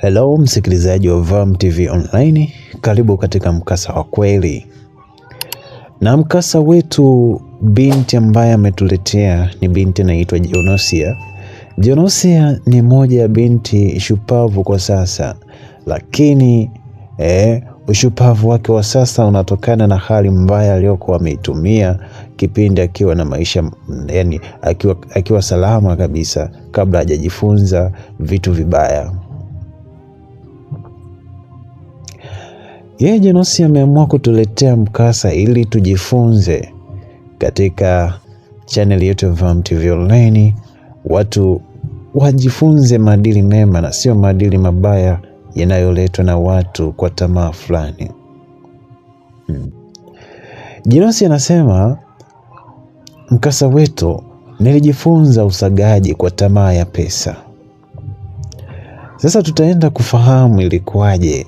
Hello msikilizaji wa Vam TV Online, karibu katika mkasa wa kweli. Na mkasa wetu, binti ambaye ametuletea ni binti anaitwa Jonosia. Jonosia ni moja ya binti shupavu kwa sasa, lakini ushupavu wake wa sasa unatokana na hali mbaya aliyokuwa ameitumia kipindi akiwa na maisha, yani akiwa salama kabisa kabla hajajifunza vitu vibaya. Yeye Jonosia ameamua kutuletea mkasa ili tujifunze katika channel yetu ya Vam TV Online. Watu wajifunze maadili mema na sio maadili mabaya yanayoletwa na watu kwa tamaa fulani. Jonosia anasema mkasa wetu, nilijifunza usagaji kwa tamaa ya pesa. Sasa tutaenda kufahamu ilikuwaje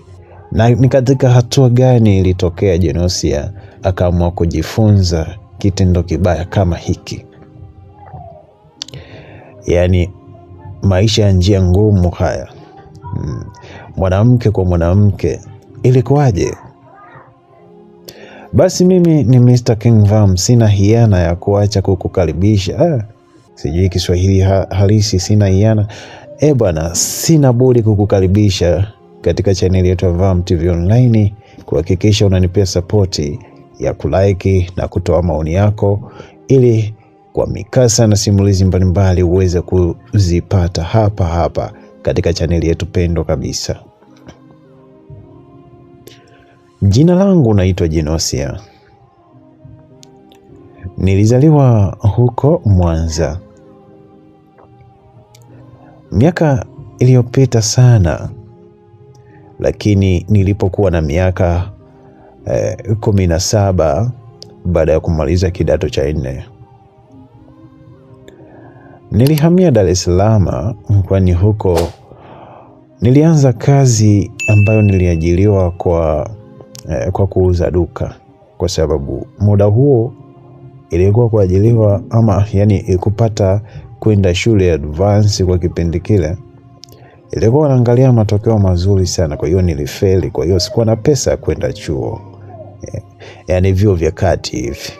na ni katika hatua gani ilitokea Jonosia akaamua kujifunza kitendo kibaya kama hiki. Yaani maisha ya njia ngumu haya. Mwanamke kwa mwanamke, ilikuwaje? Basi mimi ni Mr. King Vam, sina hiana ya kuacha kukukaribisha. Sijui Kiswahili halisi, sina hiana. Bwana, sina budi kukukaribisha katika channel yetu ya Vam TV Online, kuhakikisha unanipea support ya kulike na kutoa maoni yako, ili kwa mikasa na simulizi mbalimbali uweze kuzipata hapa katika channel yetu pendo kabisa. Jina langu naitwa Jonosia. Nilizaliwa huko Mwanza miaka iliyopita sana, lakini nilipokuwa na miaka 17 baada ya kumaliza kidato cha 4 nilihamia Dar es Salaam, kwani huko nilianza kazi ambayo niliajiriwa kwa kuuza duka, kwa sababu muda huo ilikuwa kuajiriwa yani kupata kwenda shule advance kwa kipindi kile ilikuwa naangalia matokeo mazuri sana. Kwa hiyo nilifeli, kwa hiyo sikuwa na pesa ya kwenda chuo, yani vyuo vya kati hivi.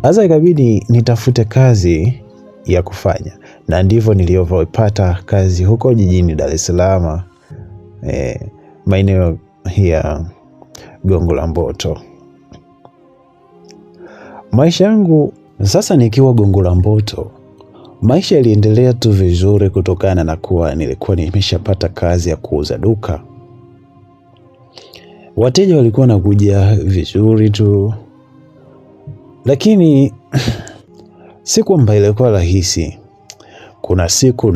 Sasa ikabidi nitafute kazi ya kufanya, na ndivyo nilivyopata kazi huko jijini Dar es Salaam, maeneo ya Gongo la Mboto. Maisha yangu sasa nikiwa Gongo la Mboto, maisha yaliendelea tu vizuri kutokana na kuwa nilikuwa nimeshapata kazi ya kuuza duka. Wateja walikuwa nakuja vizuri tu, lakini siku ambayo ilikuwa rahisi. Kuna siku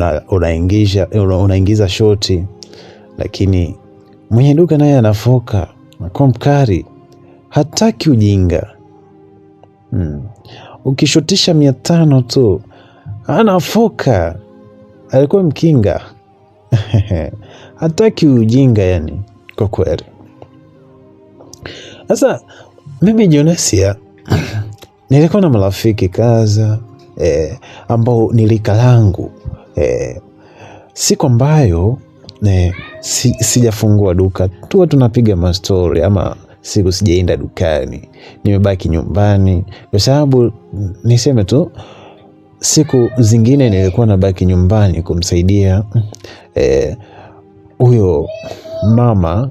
unaingiza shoti, lakini mwenye duka naye anafoka na mkari, hataki ujinga. Ukishotisha 500 tu anafoka. Alikuwa mkinga. Hataki ujinga, yani kwa kweli. Sasa mimi Jonosia nilikuwa na marafiki kaza ambao nilika langu. Siku ambayo sijafungua duka tu tunapiga mastori, ama siku sijaenda dukani, nimebaki nyumbani, kwa sababu niseme tu siku zingine nilikuwa nabaki nyumbani kumsaidia huyo mama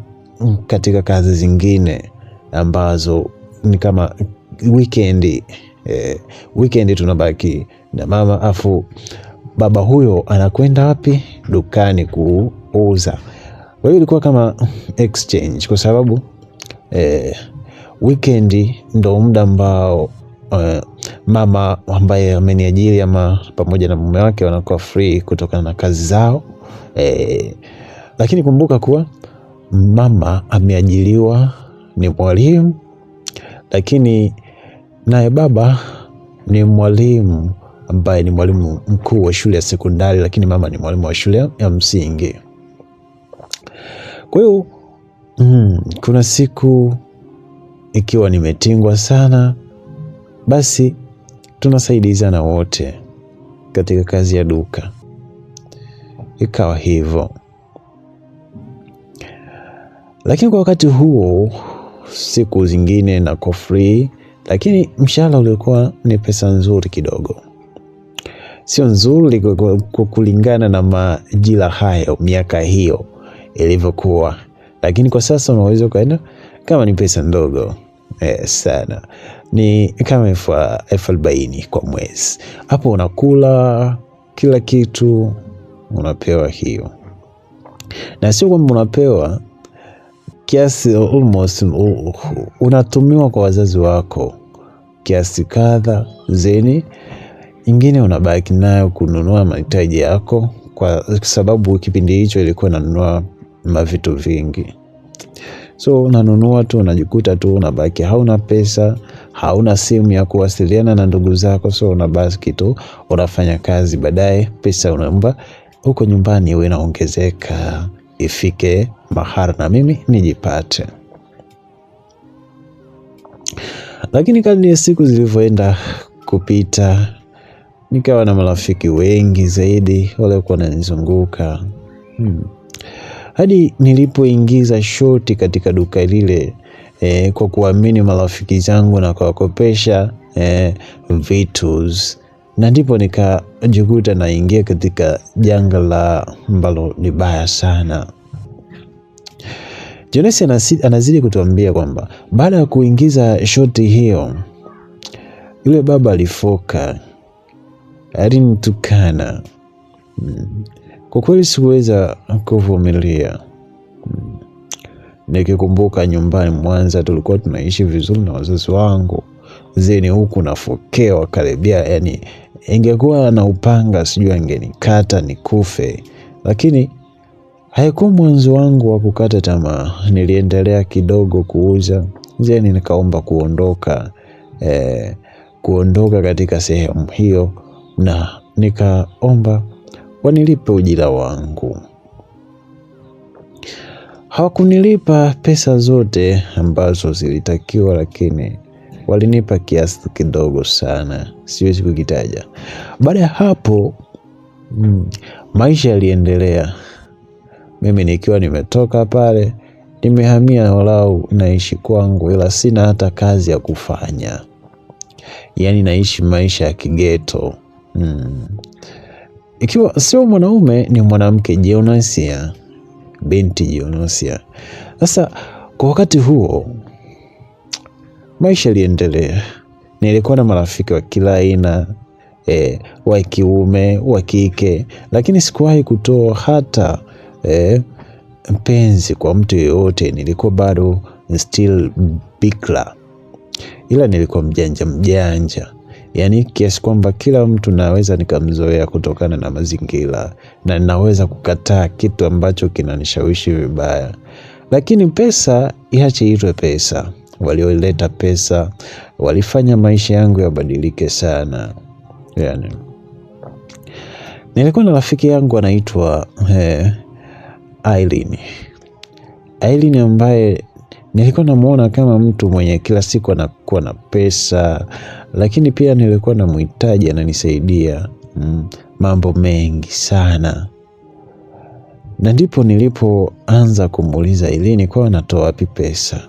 katika kazi zingine ambazo ni kama weekend tunabaki na mama, afu baba huyo anakwenda wapi? Dukani kuuza. Kwa hiyo ilikuwa kama exchange, kwa sababu weekend ndo muda ambao mama ambaye ameniajiri ama pamoja na mume wake wanakuwa free kutokana na kazi zao. Lakini kumbuka kuwa mama ameajiriwa, ni mwalimu, lakini naye baba ni mwalimu ambaye ni mwalimu mkuu wa shule ya sekondari, lakini mama ni mwalimu wa shule ya msingi. Kwa hiyo kuna siku ikiwa nimetingwa sana, basi tunasaidizana wote katika kazi ya duka. ikawa hivyo. Lakini kwa wakati huo siku zingine nako free, lakini mshahara ulikuwa ni pesa nzuri kidogo. Sio nzuri kulingana na majira hayo, miaka hiyo ilivyokuwa, lakini kwa sasa unaweza kaenda kama ni pesa ndogo sana, ni kama 40,000 kwa mwezi. Hapo unakula kila kitu, unapewa hiyo, na sio kwamba unapewa kiasi, almost unatumiwa kwa wazazi wako kiasi kadha, zeni ingine unabaki nayo kununua mahitaji yako, kwa sababu kipindi hicho ilikuwa nanunua mavitu vingi. So unanunua tu, unajikuta tu unabaki hauna pesa, hauna simu ya kuwasiliana na ndugu zako, so unabaki tu unafanya kazi, baadaye pesa unaomba huko nyumbani iwe inaongezeka, ifike mahali na mimi nijipate. Lakini kadri siku zilivyoenda kupita, nikawa na marafiki wengi zaidi waliokuwa wananizunguka, hadi nilipoingiza shoti katika duka lile kwa kuamini marafiki zangu na kuwakopesha vitu, na ndipo nikajikuta naingia katika janga la ambalo ni baya sana. Jonesi anazidi kutuambia kwamba baada ya kuingiza shoti hiyo, yule baba alifoka, alinitukana. Kwa kweli sikuweza kuvumilia. Nikikumbuka nyumbani Mwanza tulikuwa tunaishi vizuri na wazazi wangu, zeni huku nafokewa karibia, yani ingekuwa na upanga sijui angenikata nikufe. Lakini haikuwa mwanzo wangu wa kukata tamaa. Niliendelea kidogo kuuza, zeni nikaomba kuondoka katika sehemu hiyo, na nikaomba wanilipe ujira wangu. Hawakunilipa pesa zote ambazo zilitakiwa, lakini walinipa kiasi kidogo sana, siwezi kukitaja. Baada ya hapo maisha yaliendelea. Mimi nikiwa nimetoka pale, nimehamia walau naishi kwangu, ila sina hata kazi ya kufanya. Yani naishi maisha ya kigeto. Ikiwa sio mwanaume ni mwanamke, Jonasia, binti Jonasia. Sasa kwa wakati huo maisha yaliendelea. Nilikuwa na marafiki wa kila aina, wa kiume, wa kike, lakini sikuwahi kutoa hata mpenzi kwa mtu yeyote. Nilikuwa bado still bikra, ila nilikuwa mjanja. Yani kiasi kwamba kila mtu naweza nikamzoea kutokana na mazingira, na naweza kukataa kitu ambacho kinanishawishi vibaya. Lakini pesa iache itwe pesa. Walioleta pesa walifanya maisha yangu yabadilike sana. Yani nilikuwa na rafiki yangu anaitwa Aileen ambaye nilikuwa namuona kama mtu mwenye kila siku anakuwa na pesa, lakini pia nilikuwa namhitaji, ananisaidia mambo mengi sana. Na ndipo nilipoanza kumuuliza Aileen kwa anatoa wapi pesa.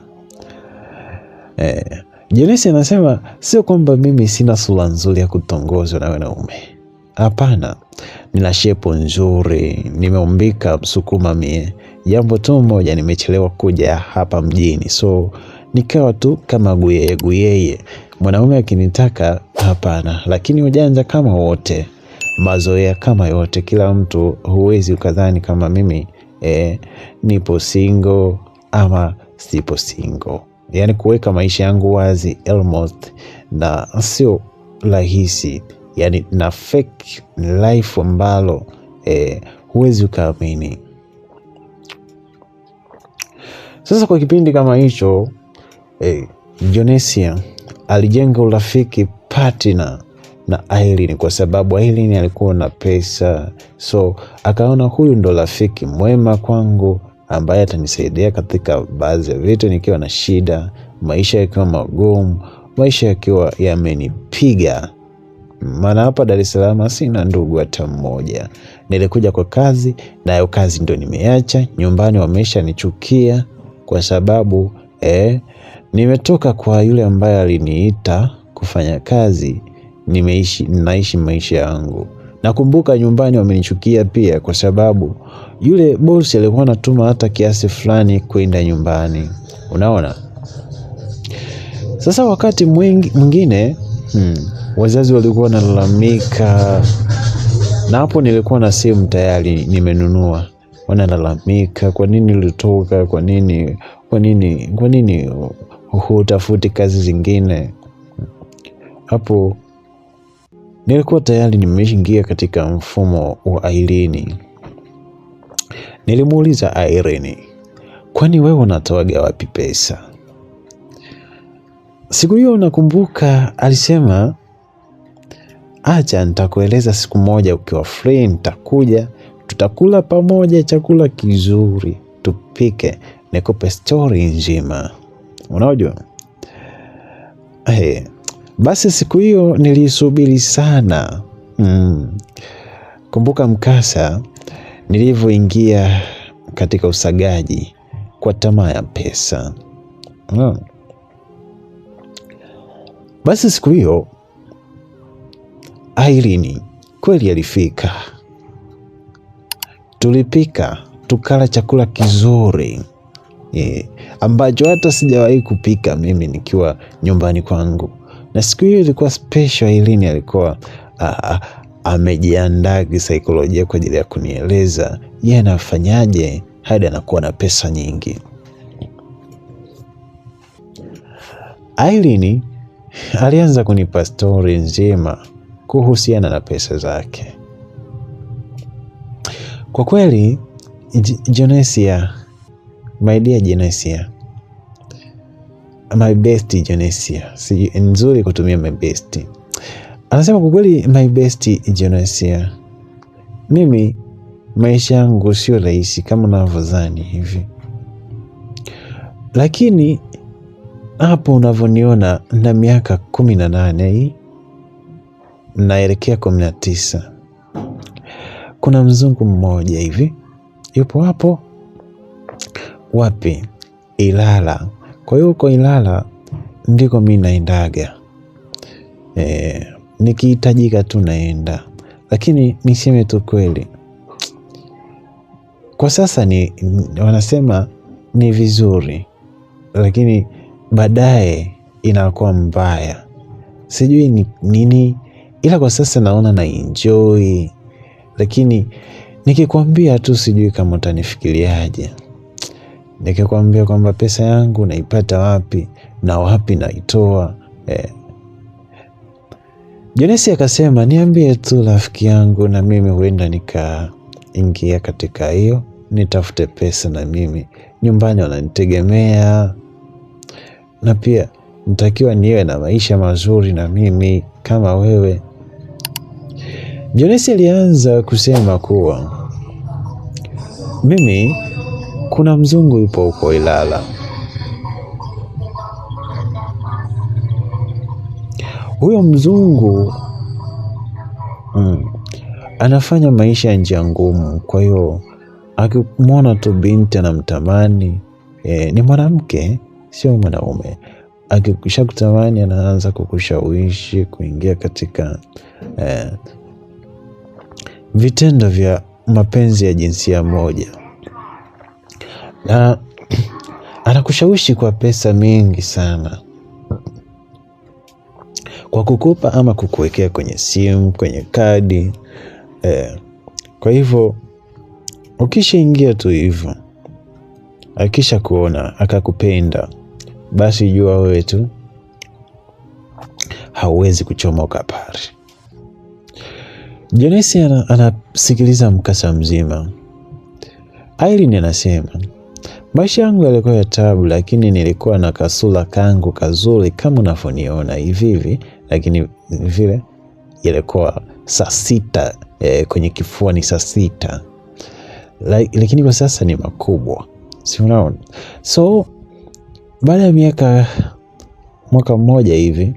Jonesi anasema sio kwamba mimi sina sura nzuri ya kutongozwa na wanaume. Hapana, nina shepo nzuri, nimeumbika Msukuma mie. Jambo tu moja, nimechelewa kuja hapa mjini, so nikawa tu kama guyeye. Mwanaume akinitaka hapana, lakini ujanja kama wote, mazoea kama yote. Kila mtu, huwezi ukadhani kama mimi nipo single ama sipo single. Yani kuweka maisha yangu wazi almost na sio rahisi. Yani na fake life ambalo huwezi ukaamini. Sasa kwa kipindi kama hicho Jonasia alijenga urafiki partner na Aileen, kwa sababu Aileen alikuwa na pesa, so akaona huyu ndo rafiki mwema kwangu ambaye atanisaidia katika baadhi ya vitu nikiwa na shida, maisha yakiwa magumu, maisha yakiwa yamenipiga. Maana hapa Dar es Salaam sina ndugu hata mmoja. Nilikuja kwa kazi, na hiyo kazi ndio nimeacha. Nyumbani wameshanichukia kwa sababu nimetoka kwa yule ambaye aliniita kufanya kazi, naishi maisha yangu. Nakumbuka nyumbani wamenichukia pia kwa sababu yule bosi alikuwa anatuma hata kiasi fulani kwenda nyumbani. Unaona? Sasa wakati mwingine wazazi walikuwa wanalalamika, na hapo nilikuwa na simu tayari nimenunua. Wanalalamika, kwa nini ulitoka? Kwa nini hutafuti kazi zingine? Hapo nilikuwa tayari nimeingia katika mfumo wa Irene. Nilimuuliza Irene, kwani wewe unatoaga wapi pesa? Siku hiyo nakumbuka alisema, acha nitakueleza siku moja ukiwa free, nitakuja, tutakula pamoja chakula kizuri, tupike, nikupe story nzima. Unajua? Basi siku hiyo nilisubiri sana. Kumbuka mkasa nilivyoingia katika usagaji kwa tamaa ya pesa. Basi siku hiyo Irene kweli alifika. Tulipika, tukala chakula kizuri ambacho hata sijawahi kupika mimi nikiwa nyumbani kwangu. Na siku hiyo ilikuwa special. Irene alikuwa amejiandaa kisaikolojia kwa ajili ya kunieleza yeye anafanyaje hadi anakuwa na pesa nyingi. Irene alianza kunipa story nzima kuhusiana na pesa zake. Kwa kweli Jonesia, my dear Jonesia, my best Jonesia, si nzuri kutumia my best. Anasema kwa kweli my best Jonesia, mimi maisha yangu sio rahisi kama unavyodhani hivi. Lakini hapo unavyoniona na miaka 18 hii naelekea 19. Kuna mzungu mmoja hivi yupo hapo. Wapi? Ilala. Kwa hiyo uko Ilala ndiko mimi naendaga. Nikihitajika tu naenda. Lakini niseme tu kweli, kwa sasa wanasema ni vizuri, lakini baadaye inakuwa mbaya. Sijui ni nini, ila kwa sasa naona na enjoy. Lakini nikikwambia tu sijui kama utanifikiriaje. Nikikwambia kwamba pesa yangu naipata wapi na wapi naitoa. Jonesi akasema niambie tu rafiki yangu, na mimi huenda nikaingia katika hiyo, nitafute pesa na mimi. Nyumbani wananitegemea, na pia nitakiwa niwe na maisha mazuri na mimi kama wewe. Jonesi alianza kusema kuwa mimi kuna mzungu yupo huko Ilala. Huyo mzungu anafanya maisha ya njia ngumu. Kwa hiyo akimwona tu binti anamtamani, ni mwanamke sio mwanaume, akikisha kutamani anaanza kukushawishi kuingia katika vitendo vya mapenzi ya jinsia moja. Na anakushawishi kwa pesa mingi sana, kwa kukupa ama kukuwekea kwenye simu, kwenye kadi. Kwa hivyo ukishaingia tu hivyo, akisha kuona akakupenda, basi jua wewe tu hauwezi kuchomoka pale. Jonesi anasikiliza mkasa mzima. Irene anasema maisha yangu yalikuwa ya taabu, lakini nilikuwa na kasula kangu kazuri kama unavyoniona hivi, lakini vile ilikuwa saa 6 kwenye kifua ni saa 6, lakini kwa sasa ni makubwa, si unaona? So baada ya mwaka mmoja hivi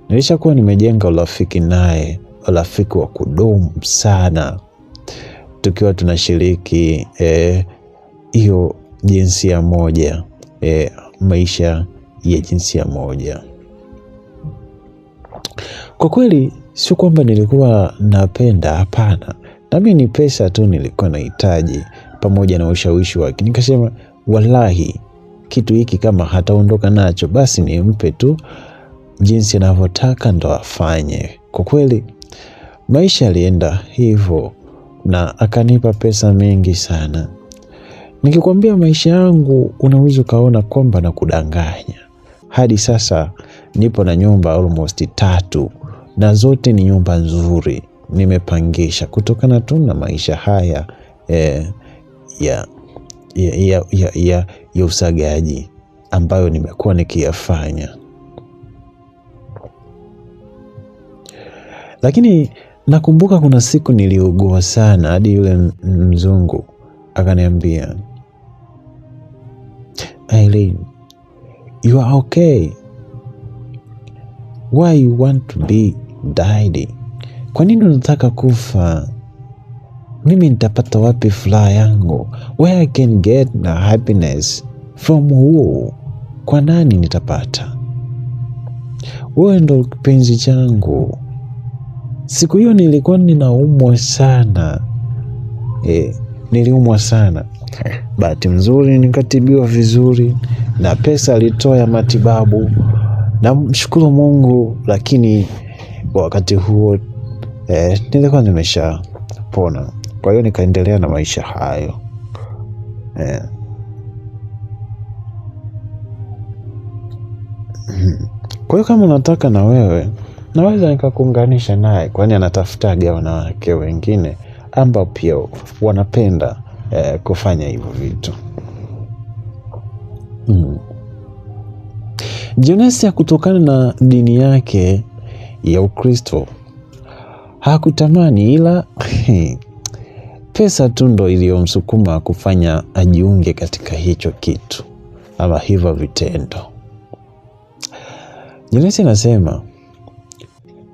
nilishakuwa nimejenga urafiki naye, rafiki wa kudumu sana, tukiwa tunashiriki hiyo jinsia moja, maisha ya jinsia moja. Kwa kweli sio kwamba nilikuwa napenda, hapana. Nami ni pesa tu nilikuwa nahitaji, pamoja na ushawishi wake. Nikasema wallahi, kitu hiki kama hataondoka nacho, basi nimpe tu jinsi anavyotaka ndo afanye. Kwa kweli maisha yalienda hivyo, na akanipa pesa mingi sana. Nikikwambia maisha yangu unaweza ukaona kwamba na kudanganya. Hadi sasa nipo na nyumba almost 3, na zote ni nyumba nzuri nimepangisha, kutokana tu na maisha haya ya usagaji ambayo nimekuwa nikiyafanya. Lakini nakumbuka kuna siku niliugua sana, hadi yule mzungu akaniambia, Aileen, you are okay. Why you want to be died? Kwa nini unataka kufa? Mimi nitapata wapi furaha yangu? Where I can get the happiness from who? Kwa nani nitapata? Wewe ndo kipenzi changu. Siku hiyo nilikuwa ninaumwa sana. Niliumwa sana. Bahati nzuri nikatibiwa vizuri, na pesa alitoa ya matibabu. Namshukuru Mungu, lakini wakati huo nilikuwa nimeshapona. Kwa hiyo nikaendelea na maisha hayo. Kwa hiyo kama unataka na wewe, naweza nikakuunganisha naye, kwani anatafutaga wanawake wengine ambao pia wanapenda kufanya hivyo vitu. Jonesia, kutokana na dini yake ya Ukristo, hakutamani, ila pesa tu ndo iliyomsukuma kufanya ajiunge katika hicho kitu ama hivyo vitendo. Jonesia anasema,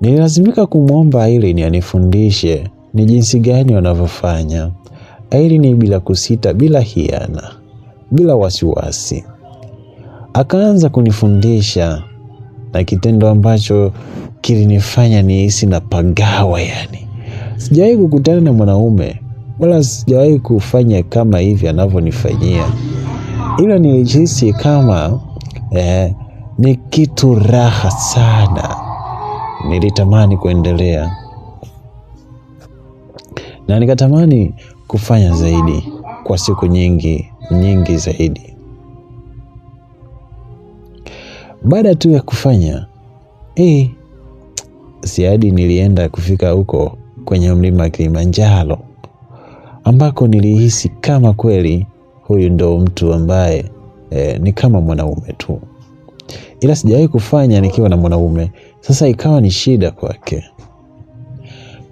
nililazimika kumwomba Aileen anifundishe ni jinsi gani wanavyofanya. Aileen bila kusita, bila hiana, bila wasiwasi, akaanza kunifundisha, na kitendo ambacho kilinifanya nihisi na pagawa. Yani sijawahi kukutana na mwanaume, wala sijawahi kufanya kama hivi anavyonifanyia, ila nilijihisi kama ni kitu raha sana. Nilitamani kuendelea na nikatamani kufanya zaidi kwa siku nyingi zaidi. Baada tu ya kufanya siadi, nilienda kufika huko kwenye mlima Kilimanjaro, ambako nilihisi kama kweli huyu ndo mtu ambaye ni kama mwanaume tu, ila sijawahi kufanya nikiwa na mwanaume. Sasa ikawa ni shida kwake.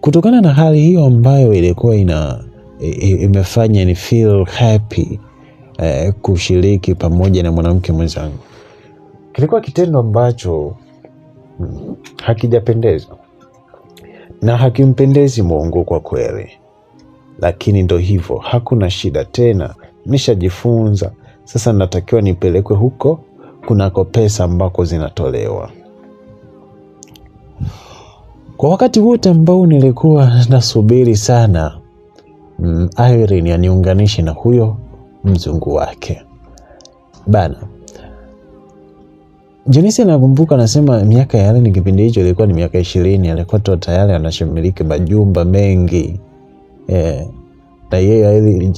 Kutokana na hali hiyo ambayo ilikuwa imefanya ni feel happy kushiriki pamoja na mwanamke mwenzangu, kilikuwa kitendo ambacho hakijapendeza na hakimpendezi Mungu kwa kweli. Lakini ndo hivyo, hakuna shida tena, nishajifunza. Sasa natakiwa nipelekwe huko kunako pesa ambako zinatolewa. Kwa wakati wote ambao nilikuwa nasubiri sana Aileen aniunganishe na huyo mzungu wake bana. Jonesia nakumbuka anasema miaka ya Aileen kipindi hicho ilikuwa ni miaka 20. Alikuwa tu tayari anashimiliki majumba mengi. Na yeye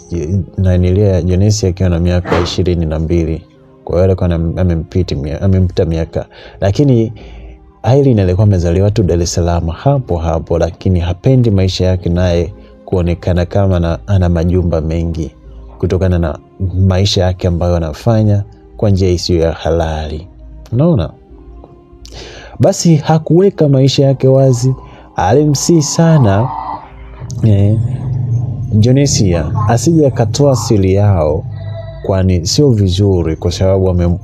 na nilia Jonesia akiwa na miaka 22. Kwa hiyo alikuwa amempita miaka. Lakini Aileen alikuwa amezaliwa tu Dar es Salaam hapo, lakini hapendi maisha yake naye kuonekana kama ana majumba mengi, kutokana na maisha yake ambayo anafanya kwa njia isiyo ya halali. Unaona? Basi hakuweka maisha yake wazi. Alimsihi sana Jonesia asije akatoa siri yao, kwani sio vizuri, kwa sababu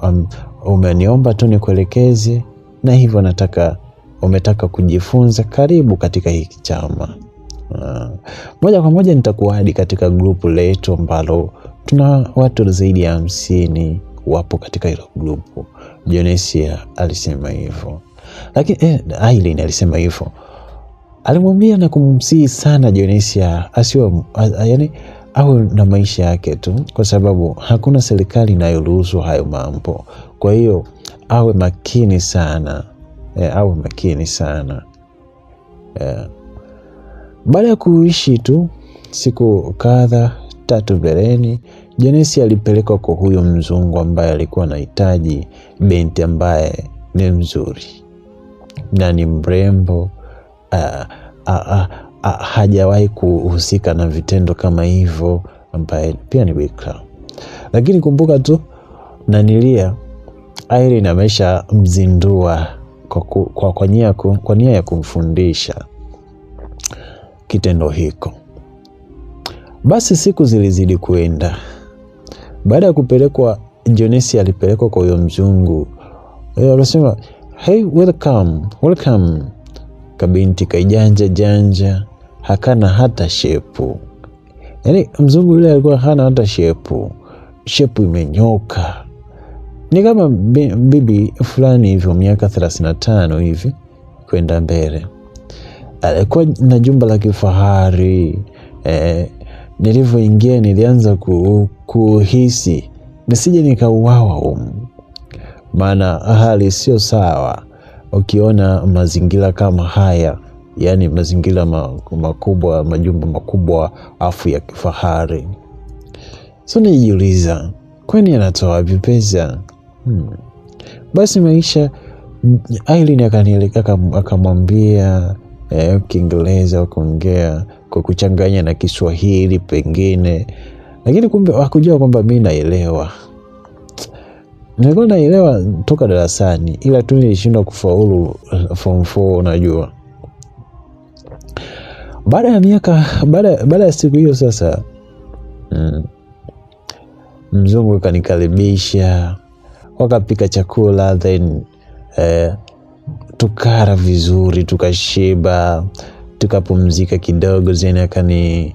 umeniomba tu nikuelekeze, na hivyo nataka umetaka kujifunza, karibu katika hiki chama. Moja kwa moja nitakuadi katika grupu letu ambalo tuna watu zaidi ya 50 wapo katika hilo grupu. Jonesia alisema hivyo. Lakini Aileen alisema hivyo. Alimwambia na kumsihi sana Jonesia asiwe awe na maisha yake tu, kwa sababu hakuna serikali inayoruhusu hayo mambo. Kwa hiyo awe makini sana. Awe makini sana. Baada ya kuishi tu siku kadha 3 mbeleni, Jonesia alipelekwa kwa huyo mzungu ambaye alikuwa anahitaji binti ambaye ni mzuri na ni mrembo. Hajawahi kuhusika na vitendo kama hivyo, ambaye pia ni bikra. Lakini kumbuka tu Nanilia, Irene amesha mzindua kwa nia ya kumfundisha kitendo hiko. Basi siku zilizidi kuenda. Baada ya kupelekwa, Jonesia alipelekwa kwa huyo mzungu. Alisema, "Hey, welcome." Kabinti kaijanja, hakana hata shepu. Yaani mzungu yule alikuwa hana hata shepu. Shepu imenyoka. Ni kama bibi fulani hivyo, miaka 35 hivi kwenda mbele. Alikuwa na jumba la kifahari. Nilivyoingia nilianza kuhisi nisije nikauawa maana hali sio sawa ukiona mazingira kama haya, yani mazingira makubwa, majumba makubwa afu ya kifahari. So nijiuliza, kwani anatoa wapi pesa? Basi maisha, Aileen akamwambia Kiingereza, wakaongea kwa kuchanganya na Kiswahili pengine, lakini kumbe hakujua kwamba mimi naelewa. Nilikuwa naelewa toka darasani, ila tu nilishindwa kufaulu form 4, unajua. Baada ya siku hiyo sasa, mzungu kanikaribisha, wakapika chakula, then tukara vizuri, tukashiba, tukapumzika kidogo, zeni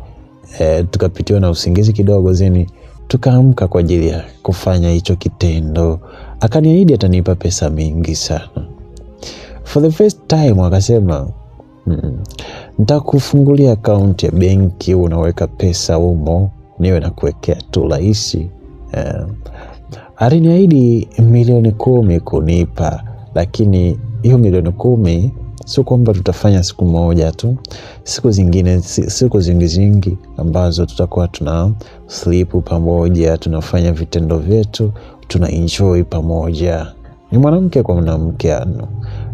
tukapitiwa na usingizi kidogo, zeni tukaamka kwa ajili ya kufanya hicho kitendo. Akaniahidi atanipa pesa mingi sana. For the first time akasema, nitakufungulia account ya benki, unaweka pesa humo, niwe na kuwekea tu rahisi. Aliniahidi milioni 10 kunipa, lakini hiyo milioni 10 sio kwamba tutafanya siku moja tu. Siku zingi ambazo tutakuwa tuna sleep pamoja, tunafanya vitendo vyetu, tuna enjoy pamoja. Ni mwanamke kwa mwanamke,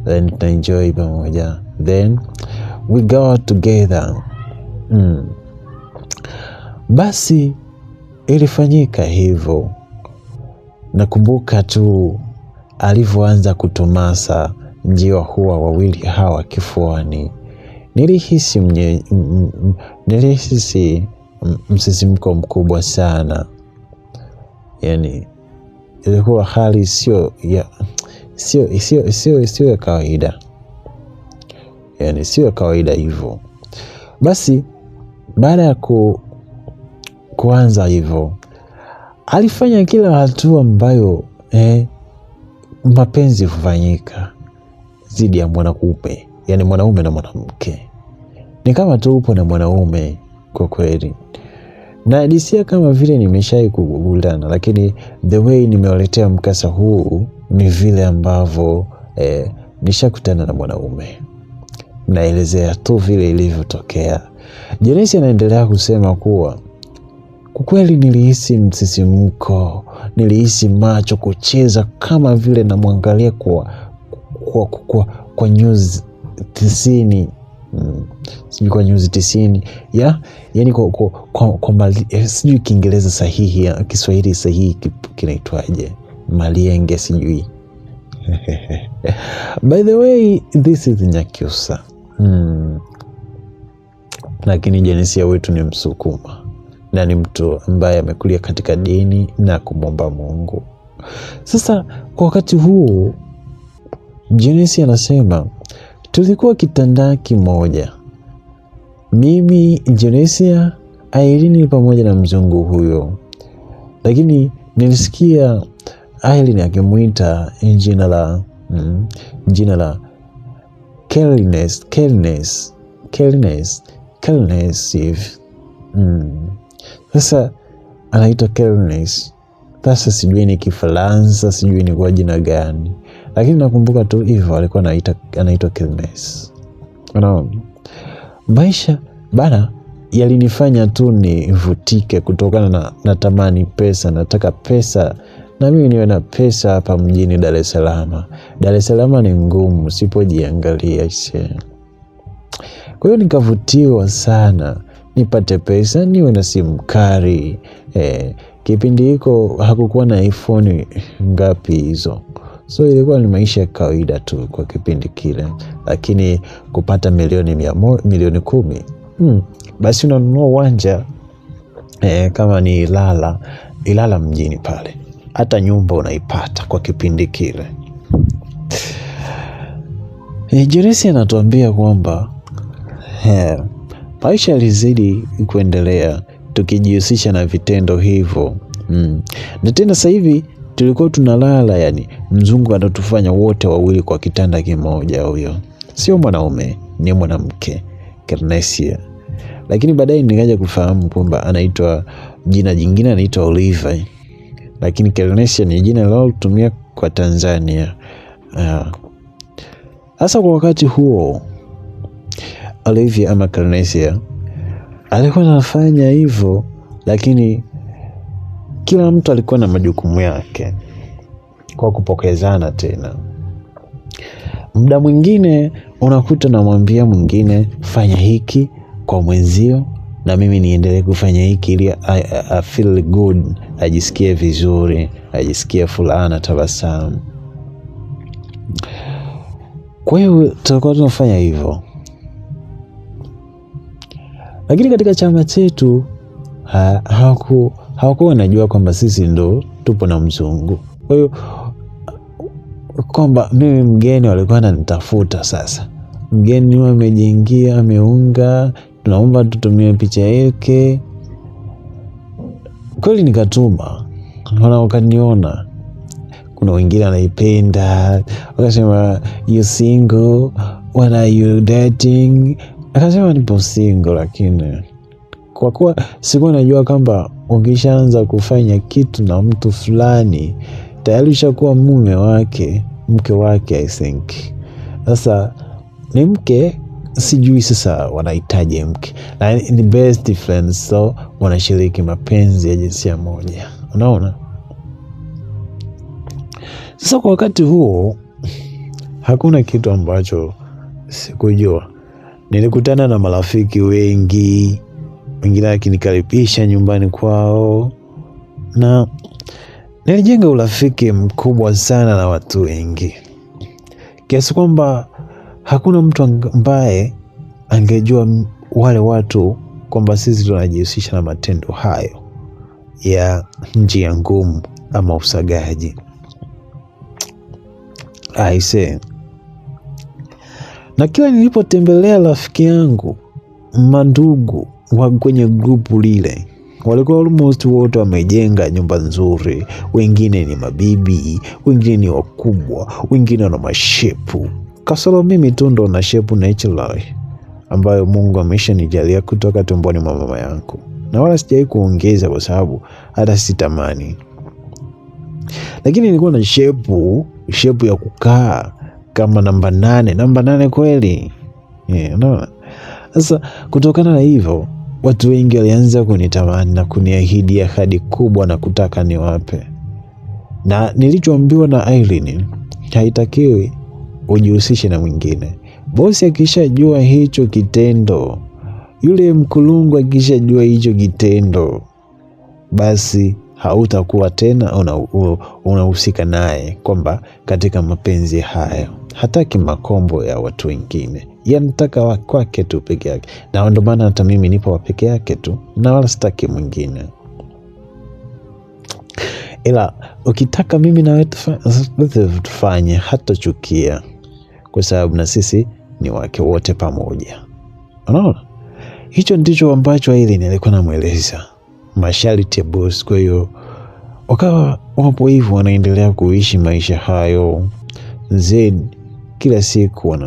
then tuna enjoy pamoja, then we go together. Basi ilifanyika hivyo. Nakumbuka tu alivyoanza kutomasa njiwa huwa wawili hawa kifuani. Nilihisi msisimko mkubwa sana. Yani ilikuwa hali sio ya kawaida. Yani sio ya kawaida hivyo. Basi baada ya kuanza hivyo, alifanya kila hatua ambayo mapenzi hufanyika zidi ya mwanaume, yani mwanaume na mwanamke. Ni kama tu upo na mwanaume kwa kweli. Na hadisia kama vile nimeshai kugulana, lakini the way nimewaletea mkasa huu ni vile ambavyo nishakutana na mwanaume. Naelezea tu vile ilivyotokea. Jonesia anaendelea kusema kuwa kwa kweli nilihisi msisimko, nilihisi macho kucheza kama vile namwangalia kwa nyuzi 90. Sijui kwa nyuzi 90. Yani sijui Kiingereza sahihi, Kiswahili sahihi kinaitwaje? Malienge sijui. By the way, this is Nyakyusa. Lakini Jonesia wetu ni Msukuma na ni mtu ambaye amekulia katika dini na kumwomba Mungu. Sasa kwa wakati huu Jonesia anasema tulikuwa kitanda kimoja, mimi, Jonosia, Irene pamoja na mzungu huyo, lakini nilisikia Irene akimuita jina la Kelness hivi. Sasa anaitwa Kelness. Sasa sijui ni Kifaransa, sijui ni kwa jina gani, lakini nakumbuka tu hivyo alikuwa anaitwa Kelness. Unaona, maisha bana yalinifanya tu nivutike kutokana na tamani pesa. Nataka pesa na mimi niwe na pesa hapa mjini Dar es Salaam. Dar es Salaam ni ngumu usipojiangalia ise. Kwa hiyo nikavutiwa sana nipate pesa niwe na simu kali. Kipindi hiko hakukuwa na iPhone ngapi hizo, so ilikuwa ni maisha ya kawaida tu kwa kipindi kile. Lakini kupata milioni 10, basi unanunua uwanja kama ni Ilala mjini pale, hata nyumba unaipata kwa kipindi kile. Jeresi anatuambia kwamba maisha yalizidi kuendelea tukijihusisha na vitendo hivyo. Na tena sasa hivi tulikuwa tunalala, yani mzungu anatufanya wote wawili kwa kitanda kimoja. Huyo sio mwanaume, ni mwanamke, Kernesia. Lakini baadaye nikaja kufahamu kwamba anaitwa jina jingine, anaitwa Oliva, lakini Kernesia ni jina linalotumia kwa Tanzania. Hasa kwa wakati huo Olivia ama Kernesia alikuwa anafanya hivyo, lakini kila mtu alikuwa na majukumu yake kwa kupokezana. Tena muda mwingine unakuta namwambia mwingine fanya hiki kwa mwenzio na mimi niendelee kufanya hiki ili I feel good, ajisikie vizuri, ajisikie furaha, tabasamu. Kwa hiyo tulikuwa tunafanya hivyo. Lakini katika chama chetu hawakuwa wanajua kwamba sisi ndo tupo na mzungu. Kwa hiyo kwamba mimi mgeni walikuwa wananitafuta. Sasa mgeni amejiingia, ameunga, tunaomba tutumie picha yake. Kweli nikatuma, wakaniona. Kuna wengine anaipenda, wakasema you single, what are you dating? Akasema nipo single, lakini kwa kuwa sikuwa najua kwamba ukishaanza kufanya kitu na mtu fulani tayari ushakuwa mke wake I think. Sasa ni mke, sijui sasa wanahitaji mke, na ni best friends, so wanashiriki mapenzi ya jinsia moja. Unaona? Sasa kwa wakati huo hakuna kitu ambacho sikujua. Nilikutana na marafiki wengi, wengine wakinikaribisha nyumbani kwao, na nilijenga urafiki mkubwa sana na watu wengi, kiasi kwamba hakuna mtu ambaye angejua wale watu kwamba sisi tunajihusisha na matendo hayo ya njia ngumu ama usagaji. Aise. Na kila nilipotembelea rafiki yangu, mandugu wa kwenye grupu lile walikuwa almost wote wamejenga nyumba nzuri. Wengine ni mabibi, wengine ni wakubwa, wengine wana mashepu. Kasoro mimi tu ndo na shepu natural ambayo Mungu ameshanijalia kutoka tumboni mwa mama yangu, na wala sijai kuongeza kwa sababu hata sitamani. Lakini nilikuwa na shepu ya kukaa kama namba 8 kweli. No. Sasa kutokana na hivyo watu wengi walianza kunitamani na kuniahidi ahadi kubwa na kutaka niwape. Na nilichoambiwa na Irene, haitakiwi ujihusishe na mwingine. Bosi akishajua hicho kitendo, yule mkulungu akishajua hicho kitendo, basi hautakuwa tena unahusika naye kwamba katika mapenzi hayo. Hataki makombo ya watu wengine, yanataka kwake tu peke yake. Na ndio maana hata mimi nipo wa peke yake tu, na wala sitaki mwingine. Ila ukitaka mimi na wewe tufanye, hata chukia, kwa sababu na sisi ni wake wote pamoja. Unaona? Hicho ndicho ambacho hili nilikuwa namweleza masharti ya boss. Kwa hiyo wakawa wapo hivyo wanaendelea kuishi maisha hayo. Zed kila siku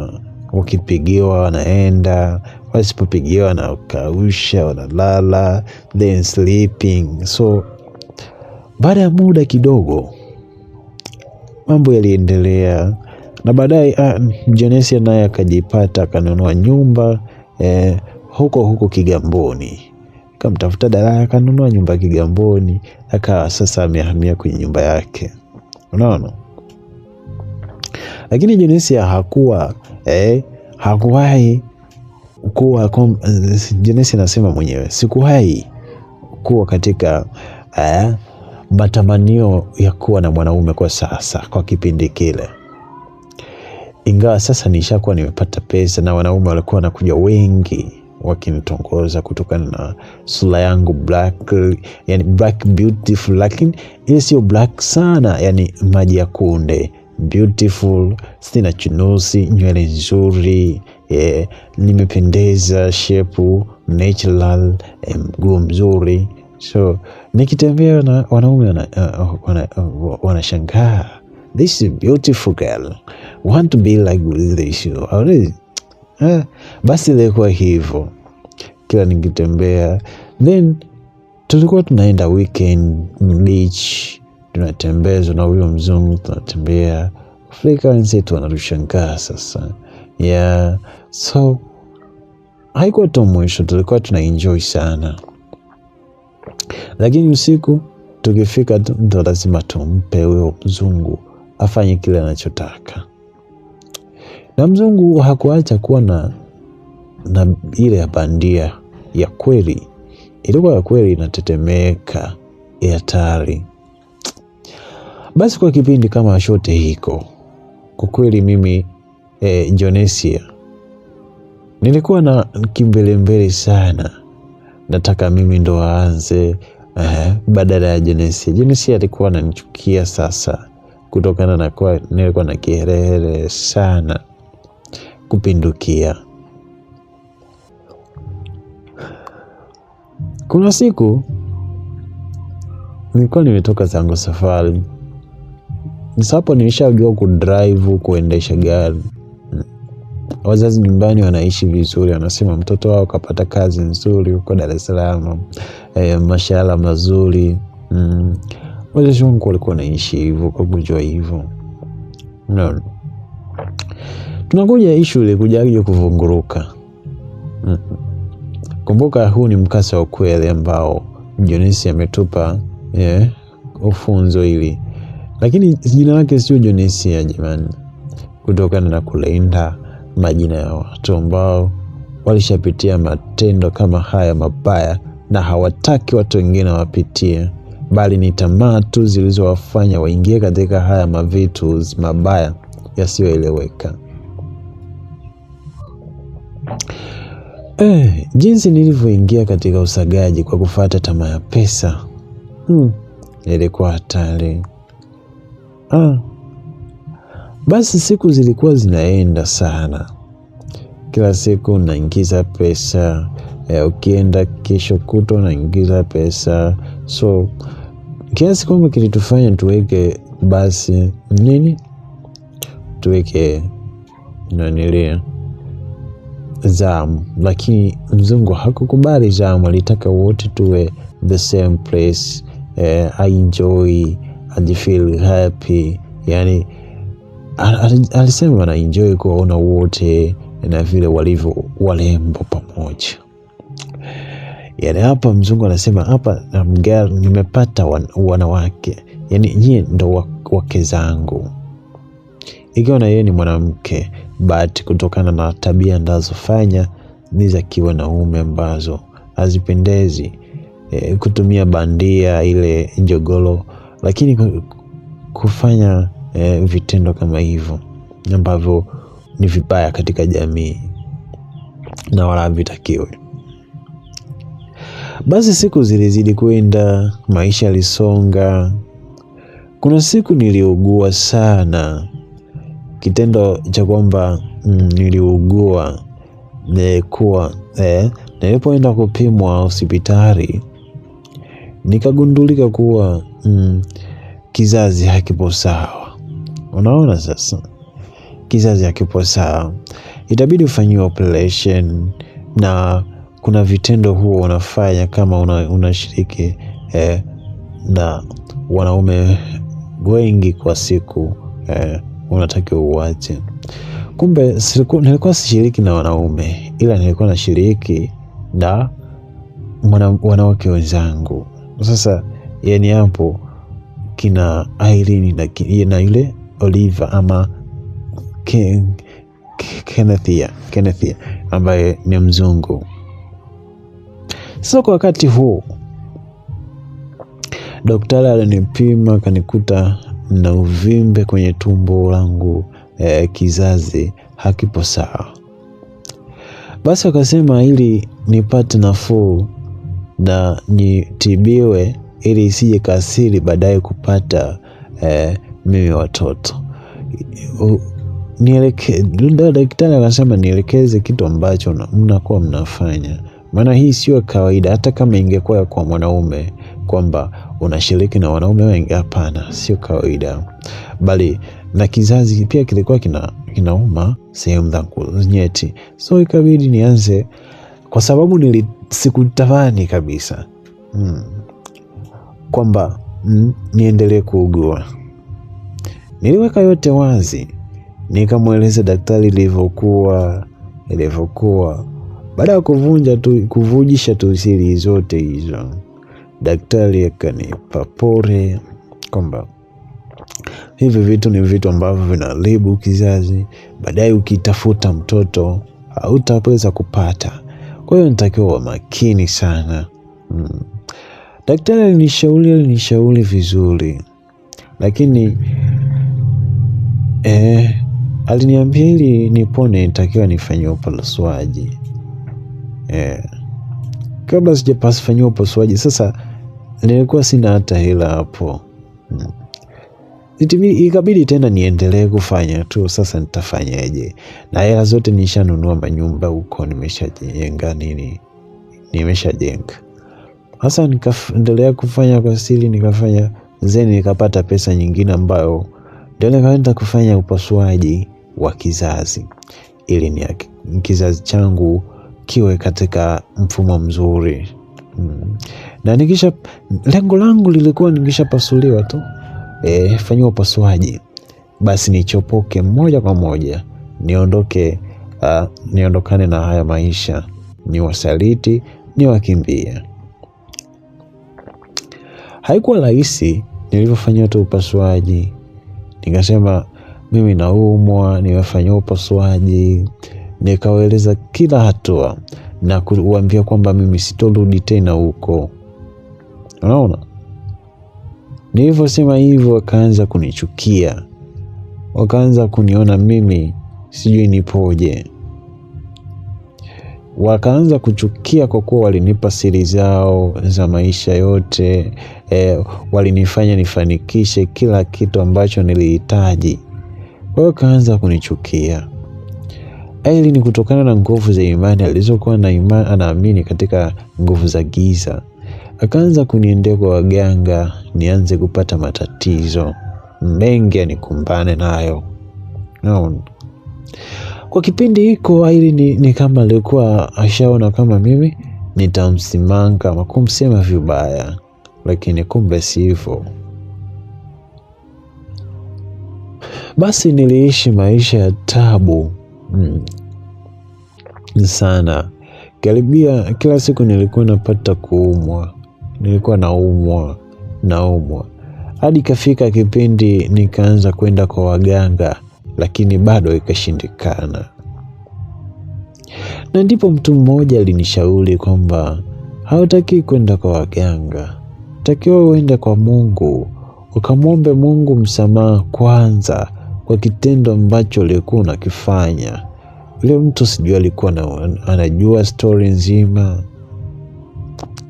wakipigiwa wanaenda, wasipopigiwa wanakausha, wanalala, then sleeping. So baada ya muda kidogo mambo yaliendelea, na baadaye Jonesia naye akajipata akanunua nyumba huko Kigamboni. Kamtafuta dalali akanunua nyumba Kigamboni, akawa sasa amehamia kwenye nyumba yake. Unaona? Lakini Jonesia hakuwahi kuwa Jonesia anasema mwenyewe, sikuwahi kuwa katika matamanio ya kuwa na mwanaume kwa sasa, kwa kipindi kile. Ingawa sasa nishakuwa nimepata pesa na wanaume walikuwa wanakuja wengi wakinitongoza kutokana na sura yangu black, yani black beautiful, lakini ile sio black sana, yani maji ya kunde beautiful, sina chunusi, nywele nzuri, nimependeza, shepu natural, mguu mzuri. So nikitembea na wanaume wanashangaa, this is a beautiful girl, want to be like this. Basi ilikuwa hivyo kila nikitembea. Then tulikuwa tunaenda weekend beach, tunatembezwa na huyo mzungu, tunatembea frequency tu, wanatushangaa sasa. So haikuwa tu mwisho, tulikuwa tunaenjoy sana. Lakini usiku tukifika ndo lazima tumpe huyo mzungu afanye kile anachotaka. Na mzungu hakuacha kuwa na ile ya bandia, ya kweli. Ilikuwa ya kweli, inatetemeka, ya hatari. Basi kwa kipindi kama shote hiko, kwa kweli mimi Jonesia nilikuwa na kimbelembele sana. Nataka mimi ndo aanze badala ya Jonesia. Jonesia alikuwa ananichukia sasa, kutokana na kwa nilikuwa na kiherehere sana kupindukia. Kuna siku nilikuwa nimetoka zangu safari. Hapo nilishajua kudrive, kuendesha gari. Wazazi nyumbani wanaishi vizuri, wanasema mtoto wao kapata kazi nzuri huko Dar es Salaam, mashallah mazuri. Wazazi wangu walikuwa wanaishi hivyo, kwa kujua hivyo. No. Tunakuja issue ile kuja kuvunguruka. Kumbuka huu ni mkasa wa kweli ambao Jonesia ametupa ufunzo hili. Lakini jina lake sio Jonesia jamani, kutokana na kulinda majina ya watu ambao walishapitia matendo kama haya mabaya na hawataki watu wengine wapitie, bali ni tamaa tu zilizowafanya waingie katika haya mavitu mabaya yasiyoeleweka. Jinsi nilivyoingia katika usagaji kwa kufuata tamaa ya pesa, ilikuwa hatari. Basi siku zilikuwa zinaenda sana. Kila siku naingiza pesa, ukienda kesho kutwa naingiza pesa. So kiasi kwamba kilitufanya tuweke basi tuweke zamu. Lakini mzungu hakukubali zamu, alitaka wote tuwe the same place. I enjoy, I feel happy. Yani alisema na enjoy kuona wote na vile walivyo walembo pamoja. Yani hapa mzungu anasema hapa nimepata wanawake, yani nyie ndo wake zangu. Ikiwa na yeye ni mwanamke, but kutokana na tabia ndazofanya ni za kiwanaume ambazo hazipendezi, kutumia bandia ile njogolo, lakini kufanya vitendo kama hivyo ambavyo ni vibaya katika jamii na wala havitakiwi. Basi siku zilizidi kwenda, maisha yalisonga. Kuna siku niliugua sana. kitendo cha kwamba niliugua nilikuwa nilipoenda kupimwa hospitali nikagundulika kuwa kizazi hakipo sawa. Unaona sasa, kizazi hakipo sawa, itabidi ufanyiwe operation, na kuna vitendo huo unafanya kama unashiriki na wanaume wengi kwa siku, unatakiwa uache. Kumbe nilikuwa sishiriki na wanaume, ila nilikuwa nashiriki na wanawake wenzangu. Sasa yani hapo kina Irene na yule Oliver ama Kennethia ambaye ni mzungu. Sasa kwa wakati huu daktari alinipima, kanikuta na uvimbe kwenye tumbo langu, kizazi hakipo sawa. Basi akasema ili nipate nafuu na nitibiwe ili isije kasiri baadaye kupata mimi watoto. Daktari akasema nielekeze kitu ambacho mnakuwa mnafanya, maana hii sio kawaida. Hata kama ingekuwa kwa mwanaume kwamba unashiriki na wanaume wengi, hapana, sio kawaida. Bali na kizazi pia kilikuwa kinauma sehemu zangu nyeti, so ikabidi nianze, kwa sababu sikutamani kabisa kwamba niendelee kuugua. Niliweka yote wazi, nikamweleza daktari ilivyokuwa. Baada ya kuvujisha tu siri zote hizo, daktari akanipa pole kwamba hivi vitu ni vitu ambavyo vinaharibu kizazi, baadaye ukitafuta mtoto hautaweza kupata, kwa hiyo nitakiwa makini sana. Daktari alinishauri vizuri, lakini aliniambia ili nipone nitakiwa nifanye upasuaji. Kabla sijafanya upasuaji, sasa nilikuwa sina hata hela hapo. Ikabidi tena niendelee kufanya tu. Sasa nitafanyaje? Na hela zote nishanunua manyumba huko, nimeshajenga. Sasa nikaendelea kufanya kwa siri, nikafanya nikapata pesa nyingine ambayo ndio nikaenda kufanya upasuaji wa kizazi ili kizazi changu kiwe katika mfumo mzuri. Na lengo langu lilikuwa nikishapasuliwa tu fanywa upasuaji, basi nichopoke moja kwa moja, niondokane na haya maisha, niwasaliti, niwakimbie. Haikuwa rahisi. Nilivyofanywa tu upasuaji, nikasema mimi naumwa, nimefanywa upasuaji, nikawaeleza kila hatua na kuambia kwamba mimi sitorudi tena huko. Unaona? Nilivyosema hivyo wakaanza kunichukia, wakaanza kuniona mimi sijui nipoje, wakaanza kuchukia kwa kuwa walinipa siri zao za maisha yote, walinifanya nifanikishe kila kitu ambacho nilihitaji. Kwa hiyo wakaanza kunichukia. Ili ni kutokana na nguvu za imani alizokuwa anaamini katika nguvu za giza. Akaanza kuniendea kwa waganga, nianze kupata matatizo mengi nikumbane nayo. Kwa kipindi hiko ili ni kama alikuwa ashaona kama mimi nitamsimanga ama kumsema vibaya, lakini kumbe sivyo. Basi niliishi maisha ya tabu sana. Karibia kila siku nilikuwa napata kuumwa, nilikuwa naumwa hadi kafika kipindi nikaanza kwenda kwa waganga, lakini bado ikashindikana. Na ndipo mtu mmoja alinishauri kwamba hautaki kwenda kwa waganga, takiwa uende kwa Mungu, ukamwombe Mungu msamaha kwanza kwa kitendo ambacho ulikuwa unakifanya. Yule mtu sijui alikuwa anajua story nzima.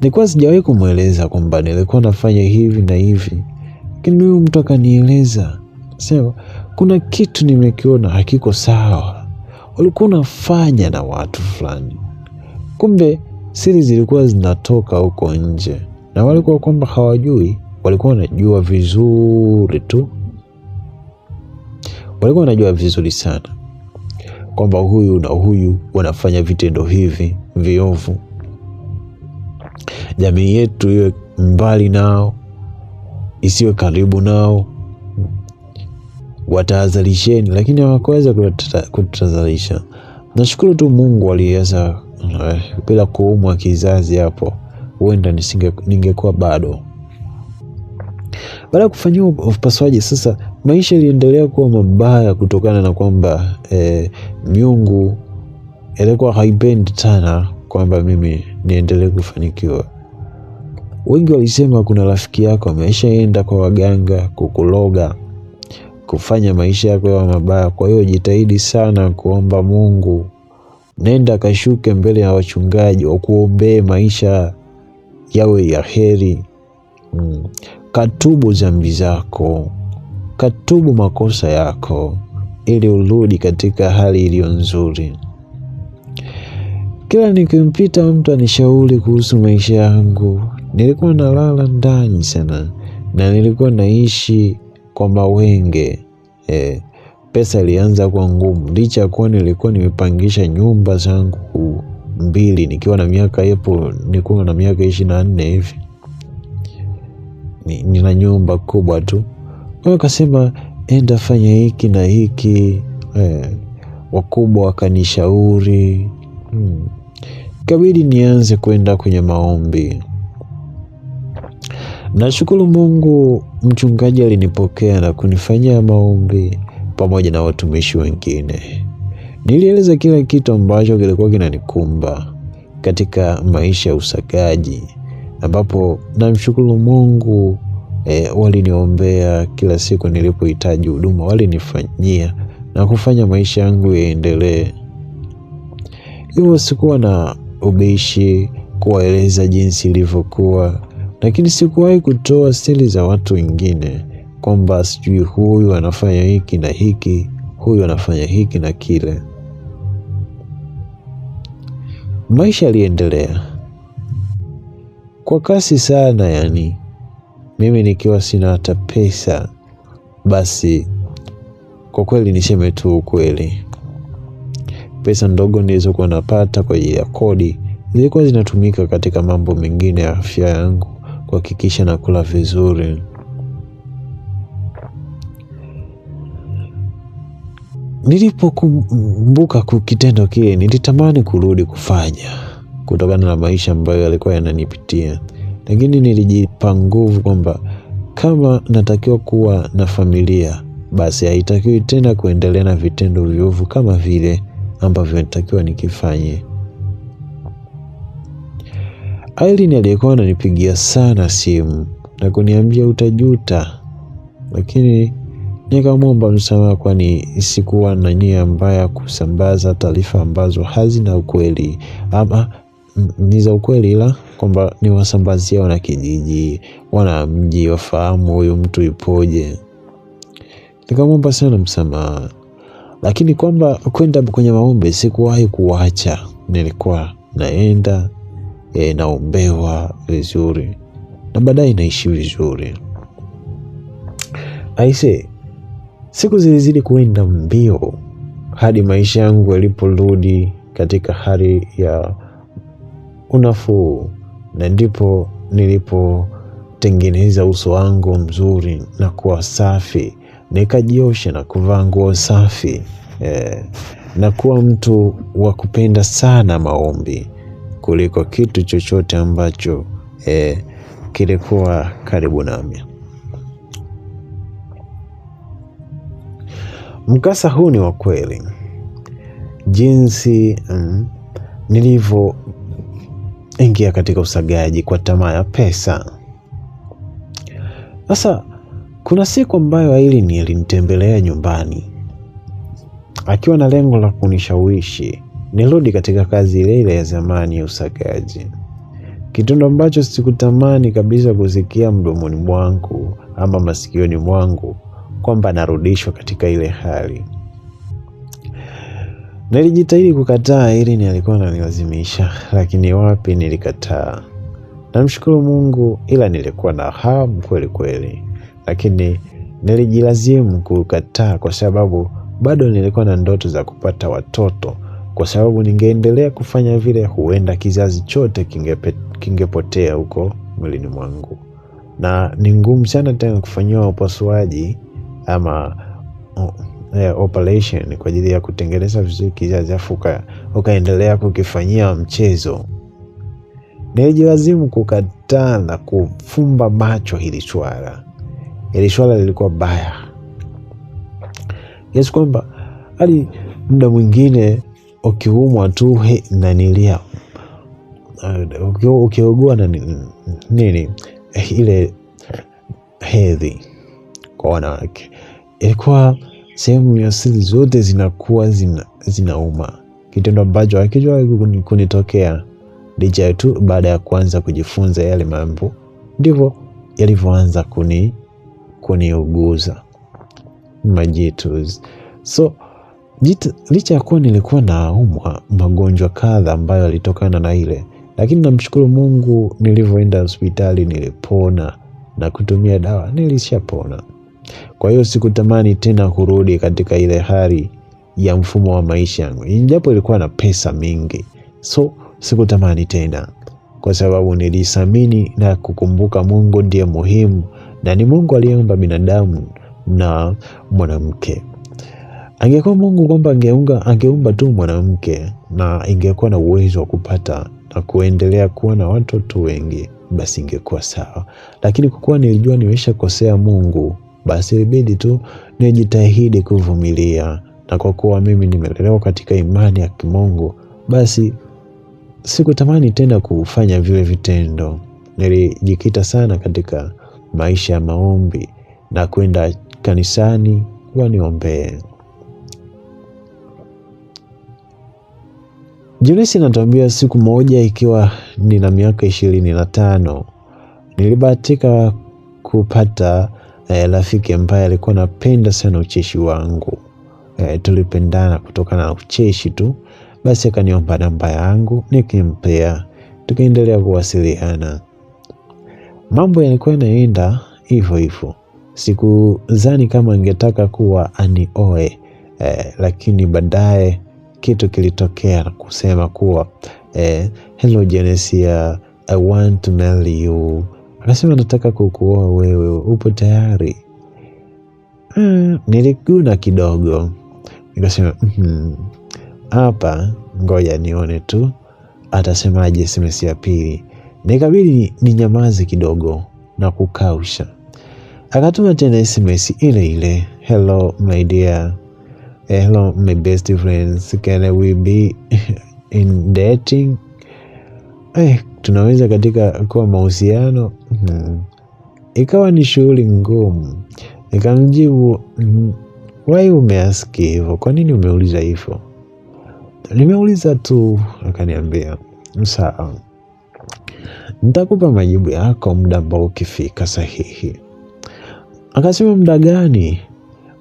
Nilikuwa sijawahi kumweleza kwamba nilikuwa nafanya hivi na hivi, lakini huyu mtu akanieleza. Sema kuna kitu nimekiona hakiko sawa, ulikuwa unafanya na watu fulani. Kumbe siri zilikuwa zinatoka huko nje, na walikuwa kwamba hawajui, walikuwa wanajua vizuri tu, walikuwa wanajua vizuri sana kwamba huyu na huyu wanafanya vitendo hivi viovu. Jamii yetu iwe mbali nao, isiwe karibu nao, watahadharisheni, lakini hawakuweza kutahadharisha. Nashukuru tu Mungu aliweza, bila kuumwa kizazi hapo, huenda ningekuwa bado. Baada ya kufanyiwa upasuaji sasa, maisha iliendelea kuwa mabaya kutokana na kwamba miungu ilikuwa haipendi sana kwamba mimi niendelee kufanikiwa. Wengi walisema kuna rafiki yako ameshaenda kwa waganga kukuloga, kufanya maisha yako yawe mabaya. Kwa hiyo jitahidi sana kuomba Mungu, nenda kashuke mbele ya wachungaji wakuombee maisha yawe ya heri. Katubu dhambi zako, katubu makosa yako, ili urudi katika hali iliyo nzuri. Kila nikimpita mtu anishauri kuhusu maisha yangu, nilikuwa nalala ndani sana, na nilikuwa naishi kwa mawenge. Pesa ilianza kuwa ngumu, licha ya kuwa nilikuwa nimepangisha nyumba zangu 2 nikiwa na miaka hapo, nilikuwa na miaka 24 hivi. Nina nyumba kubwa tu. Wao kasema enda fanya hiki na hiki. Wakubwa wakanishauri. Kabidi nianze kwenda kwenye maombi. Nashukuru Mungu, mchungaji alinipokea na kunifanyia maombi pamoja na watumishi wengine. Nilieleza kila kitu ambacho kilikuwa kinanikumba katika maisha ya usagaji, ambapo namshukuru Mungu, waliniombea kila siku nilipohitaji huduma, walinifanyia na kufanya maisha yangu yaendelee. Hivyo sikuwa na ubishi kuwaeleza jinsi ilivyokuwa, lakini sikuwahi kutoa siri za watu wengine kwamba sijui huyu anafanya hiki na hiki, huyu anafanya hiki na kile. Maisha yaliendelea kwa kasi sana, yani mimi nikiwa sina hata pesa. Basi kwa kweli niseme tu ukweli, pesa ndogo nilizokuwa napata kwa ajili ya kodi zilikuwa zinatumika katika mambo mengine ya afya yangu, kuhakikisha nakula vizuri. Nilipokumbuka kitendo kile, nilitamani kurudi kufanya kutokana na maisha ambayo yalikuwa yananipitia, lakini nilijipa nguvu kwamba kama natakiwa kuwa na familia, basi haitakiwi tena kuendelea na vitendo viovu kama vile ambavyo natakiwa nikifanye. Aileen alikuwa ananipigia sana simu na kuniambia utajuta, lakini nikamwomba msamaha, kwani sikuwa na nia mbaya kusambaza taarifa ambazo hazina ukweli, ama ni za ukweli, ila kwamba ni wasambazia wana kijiji, wana mji wafahamu huyu mtu ipoje. Nikamwomba sana msamaha, lakini kwamba kwenda kwenye maombi sikuwahi kuacha. Nilikuwa naenda, naombewa vizuri na baadaye naishi vizuri. Aise, siku zilizidi kuenda mbio hadi maisha yangu yaliporudi katika hali ya unafuu, na ndipo nilipotengeneza uso wangu mzuri na kuwa safi, nikajiosha na kuvaa nguo safi, na kuwa mtu wa kupenda sana maombi kuliko kitu chochote ambacho kilikuwa karibu nami. Mkasa huu ni wa kweli, jinsi nilivyoingia katika usagaji kwa tamaa ya pesa. Sasa kuna siku ambayo Aileen alinitembelea nyumbani akiwa na lengo la kunishawishi nirudi katika kazi ile ya zamani ya usagaji, kitendo ambacho sikutamani kabisa kusikia mdomoni mwangu ama masikioni mwangu kwamba narudishwa katika ile hali. Nilijitahidi kukataa, ili ni alikuwa ananilazimisha, lakini wapi, nilikataa. Namshukuru Mungu, ila nilikuwa na hamu kweli kweli, lakini nilijilazimu kukataa kwa sababu bado nilikuwa na ndoto za kupata watoto, kwa sababu ningeendelea kufanya vile, huenda kizazi chote kingepotea huko mwilini mwangu, na ni ngumu sana tena kufanyiwa upasuaji ama operation kwa ajili ya kutengeneza vizuri kizazi afu ukaendelea kukifanyia mchezo. Nilijilazimu kukataa na kufumba macho hili swala. Hili swala lilikuwa baya yes, kwamba hadi muda mwingine ukiumwa tu nanilia, ukiugua na nini ile hedhi kwa wanawake, ilikuwa sehemu ya siri zote zinakuwa zinauma, kitendo ambacho hakijua kunitokea, licha tu baada ya kuanza kujifunza yale mambo ndivyo yalivyoanza kuniuguza majitu. So licha ya kuwa nilikuwa naumwa magonjwa kadha ambayo yalitokana na ile, lakini namshukuru Mungu, nilivyoenda hospitali nilipona na kutumia dawa nilishapona. Kwa hiyo sikutamani tena kurudi katika ile hali ya mfumo wa maisha yangu, japo ilikuwa na pesa mingi. So sikutamani tena, kwa sababu nilisamini na kukumbuka Mungu ndiye muhimu, na ni Mungu aliyeumba binadamu na mwanamke. Angekuwa Mungu kwamba angeumba tu mwanamke na ingekuwa na uwezo wa kupata na kuendelea kuwa na watoto wengi, basi ingekuwa sawa. Lakini kwa kuwa nilijua nimeshakosea Mungu, basi ilibidi tu nijitahidi kuvumilia, na kwa kuwa mimi nimelelewa katika imani ya kimungu, basi sikutamani tena kufanya vile vitendo. Nilijikita sana katika maisha ya maombi na kwenda kanisani waniombee. Junesi anatuambia siku moja, ikiwa nina miaka 25, nilibahatika kupata rafiki ambaye alikuwa anapenda sana ucheshi wangu. Tulipendana kutokana na ucheshi tu, basi akaniomba namba yangu nikimpea, tukaendelea kuwasiliana. Mambo yalikuwa yanaenda hivyo hivyo. Sikudhani kama angetaka kuwa anioe, lakini baadaye kitu kilitokea na kusema kuwa hello Genesia, I want to marry you. Akasema nataka kukuoa wewe, upo tayari? Niliguna kidogo, nikasema hapa ngoja nione tu atasemaje SMS ya pili. Nikabidi ninyamaze kidogo na kukausha. Akatuma tena SMS ile ile, hello my dear, hello my best friends, can we be in dating? Tunaweza katika kuwa mahusiano? Ikawa ni shughuli ngumu. Nikamjibu, why umeaski hivyo? Kwa nini umeuliza hivyo? Nimeuliza tu. Akaniambia sawa, nitakupa majibu yako muda ambao ukifika sahihi. Akasema muda gani?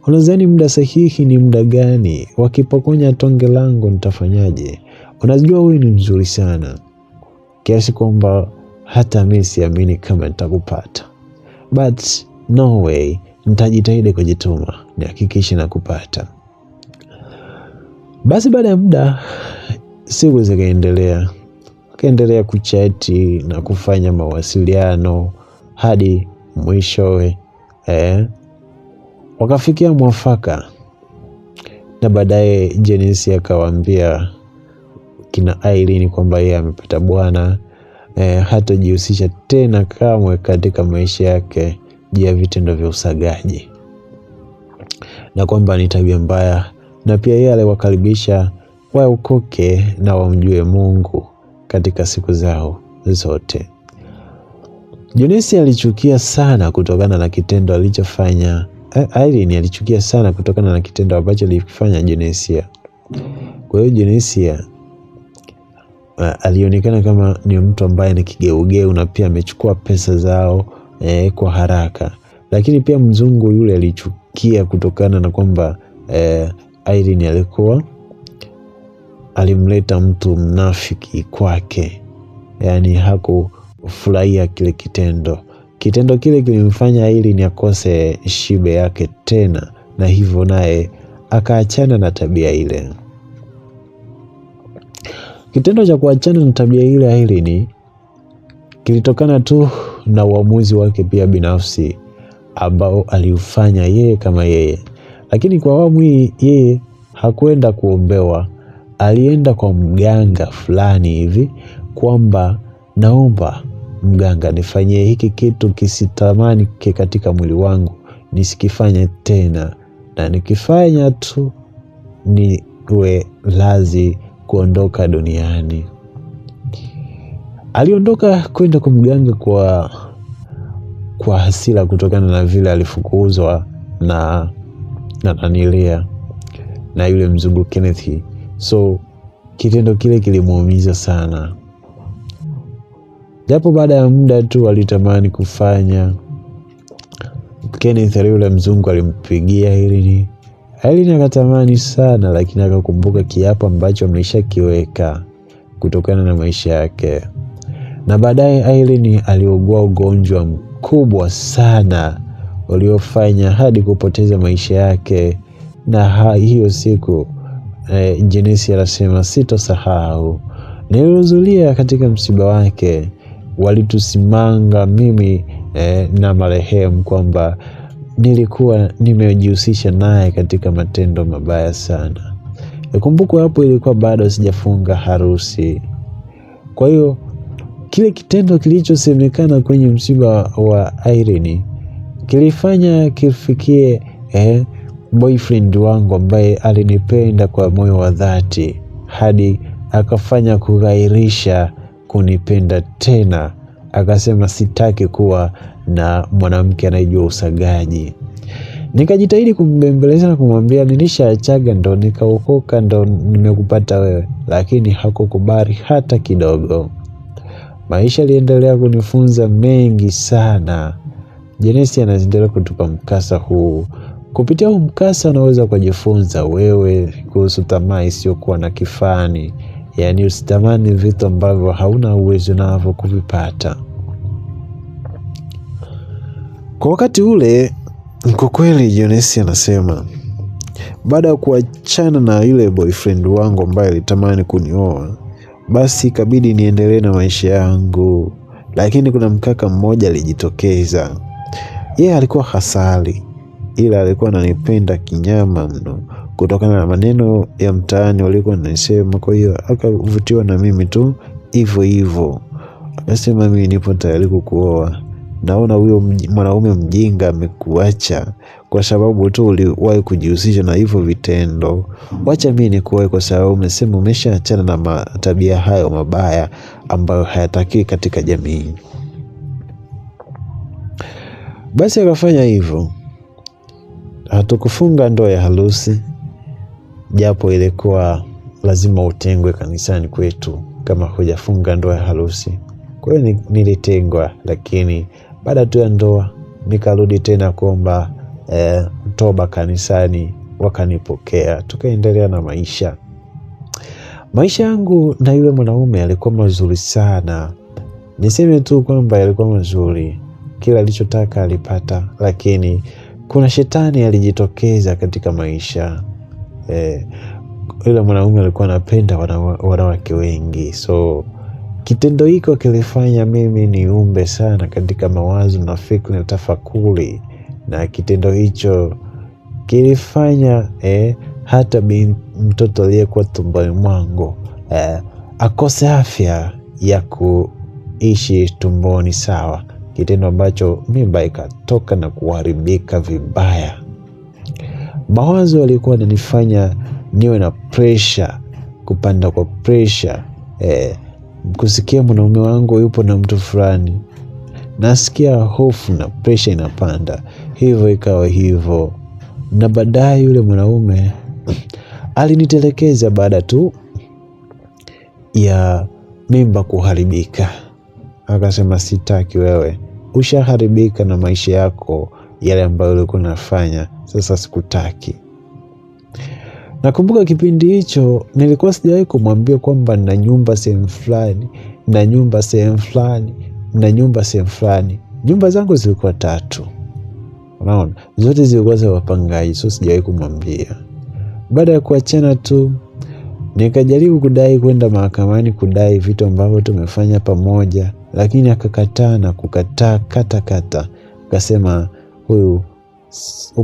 Unadhani muda sahihi ni muda gani? Wakipokonya tonge langu nitafanyaje? Unajua wewe ni mzuri sana kiasi kwamba hata mimi siamini kama nitakupata, but no way, nitajitahidi kujituma nihakikishe nakupata. Basi baada ya muda siku zikaendelea kuchati na kufanya mawasiliano hadi mwishowe wakafikia mwafaka, na baadaye Genesia akawaambia kina Irene kwamba yeye amepata bwana, hatajihusisha tena kamwe katika maisha yake juu ya vitendo vya usagaji, na kwamba ni tabia mbaya, na pia yeye aliwakaribisha waokoke na wamjue Mungu katika siku zao zote. Genesia alichukia sana kutokana na kitendo alichofanya. Irene alichukia sana kutokana na kitendo ambacho alifanya Genesia. Kwa hiyo Genesia alionekana kama ni mtu ambaye ni kigeugeu, na pia amechukua pesa zao kwa haraka. Lakini pia mzungu yule kuchukia kutokana na kwamba Irene alimleta mtu mnafiki kwake, yani hakufurahia kile kitendo. Kitendo kile kilimfanya Irene akose shibe yake tena, na hivyo naye akaachana na tabia ile. Kitendo cha kuachana na tabia ile Irene kilitokana tu na uamuzi wake pia binafsi ambao aliufanya yeye kama yeye. Lakini kwa awamu hii yeye hakwenda kuombewa, alienda kwa mganga fulani hivi kwamba naomba mganga nifanyie hiki kitu kisitamani katika mwili wangu, nisikifanye tena, na nikifanya tu niwe lazi kuondoka duniani. Aliondoka kwenda kwa mganga kwa hasira kutokana na vile alifukuzwa na Nanilia na yule mzungu Kenneth. So kitendo kile kilimuumiza sana, japo baada ya muda tu alitamani kufanya. Kenneth yule mzungu alimpigia Irene akatamani sana, lakini akakumbuka kiapo ambacho ameshakiweka kutokana na maisha yake. Na baadaye Irene aliugua ugonjwa mkubwa sana uliofanya hadi kupoteza maisha yake. Na hiyo siku Jenesi anasema sitosahau. Nilihudhuria katika msiba wake, walitusimanga mimi na marehemu kwamba nilikuwa nimejihusisha naye katika matendo mabaya sana. Ikumbukwe hapo ilikuwa bado sijafunga harusi. Kwa hiyo kile kitendo kilichosemekana kwenye msiba wa Irene kilifanya kifikie boyfriend wangu ambaye alinipenda kwa moyo wa dhati hadi akafanya kughairisha kunipenda tena. Akasema sitaki kuwa na mwanamke anayejua usagaji. Nikajitahidi kumbembeleza na kumwambia nilishaachaga, ndo nikaokoka, ndo nimekupata wewe, lakini hakukubali hata kidogo. Maisha aliendelea kunifunza mengi sana. Jenesi anaendelea kutupa mkasa huu. Kupitia huu mkasa unaweza kujifunza wewe kuhusu tamaa isiyokuwa na kifani. Yani usitamani vitu ambavyo hauna uwezo navyo kuvipata. Kwa wakati ule, kwa kweli Jenesi anasema baada ya kuachana na yule boyfriend wangu ambaye alitamani kunioa, basi ikabidi niendelee na maisha yangu. Lakini kuna mkaka mmoja alijitokeza. Yeye alikuwa hasali, ila alikuwa ananipenda kinyama mno kutokana na maneno ya mtaani walikuwa wanasema. Kwa hiyo akavutiwa na mimi tu hivyo hivyo. Akasema mimi nipo tayari kukuoa. Naona huyo mwanaume mjinga amekuacha kwa sababu tu uliwahi kujihusisha na hivyo vitendo. Wacha mimi nikuoe kwa sababu umesema umeshaachana na matabia hayo mabaya ambayo hayatakiwi katika jamii. Basi akafanya hivyo. Hatukufunga ndoa ya harusi, japo ilikuwa lazima utengwe kanisani kwetu kama hujafunga ndoa ya harusi. Kwa hiyo nilitengwa, lakini baada tu ya ndoa nikarudi tena kuomba toba kanisani, wakanipokea, tukaendelea na maisha. Maisha yangu na yule mwanaume yalikuwa mazuri sana. Niseme tu kwamba yalikuwa mazuri, kila alichotaka alipata, lakini kuna shetani alijitokeza katika maisha. Yule mwanaume alikuwa anapenda wanawake wengi. So kitendo hiko kilifanya mimi niumbe sana katika mawazo na fikra na tafakuri. Na kitendo hicho kilifanya hata mtoto aliyekuwa tumboni mwangu akose afya ya kuishi tumboni sawa. Kitendo ambacho mimba ikatoka na kuharibika vibaya. Mawazo yalikuwa yananifanya niwe na pressure, kupanda kwa pressure. Kusikia mwanaume wangu yupo na mtu fulani, nasikia hofu na pressure inapanda. Hivyo ikawa hivyo. Na baadaye yule mwanaume alinitelekeza baada tu ya mimba kuharibika. Akasema sitaki wewe, ushaharibika na maisha yako yale ambayo ulikuwa unafanya, sasa sikutaki. Nakumbuka kipindi hicho nilikuwa sijawahi kumwambia kwamba na nyumba sehemu fulani, na nyumba sehemu fulani, na nyumba sehemu fulani. Nyumba zangu zilikuwa 3. Unaona? Zote zilikuwa za wapangaji, so sijawahi kumwambia. Baada ya kuachana tu nikajaribu kudai kwenda mahakamani kudai vitu ambavyo tumefanya pamoja, lakini akakataa na kukataa kata. Akasema huyu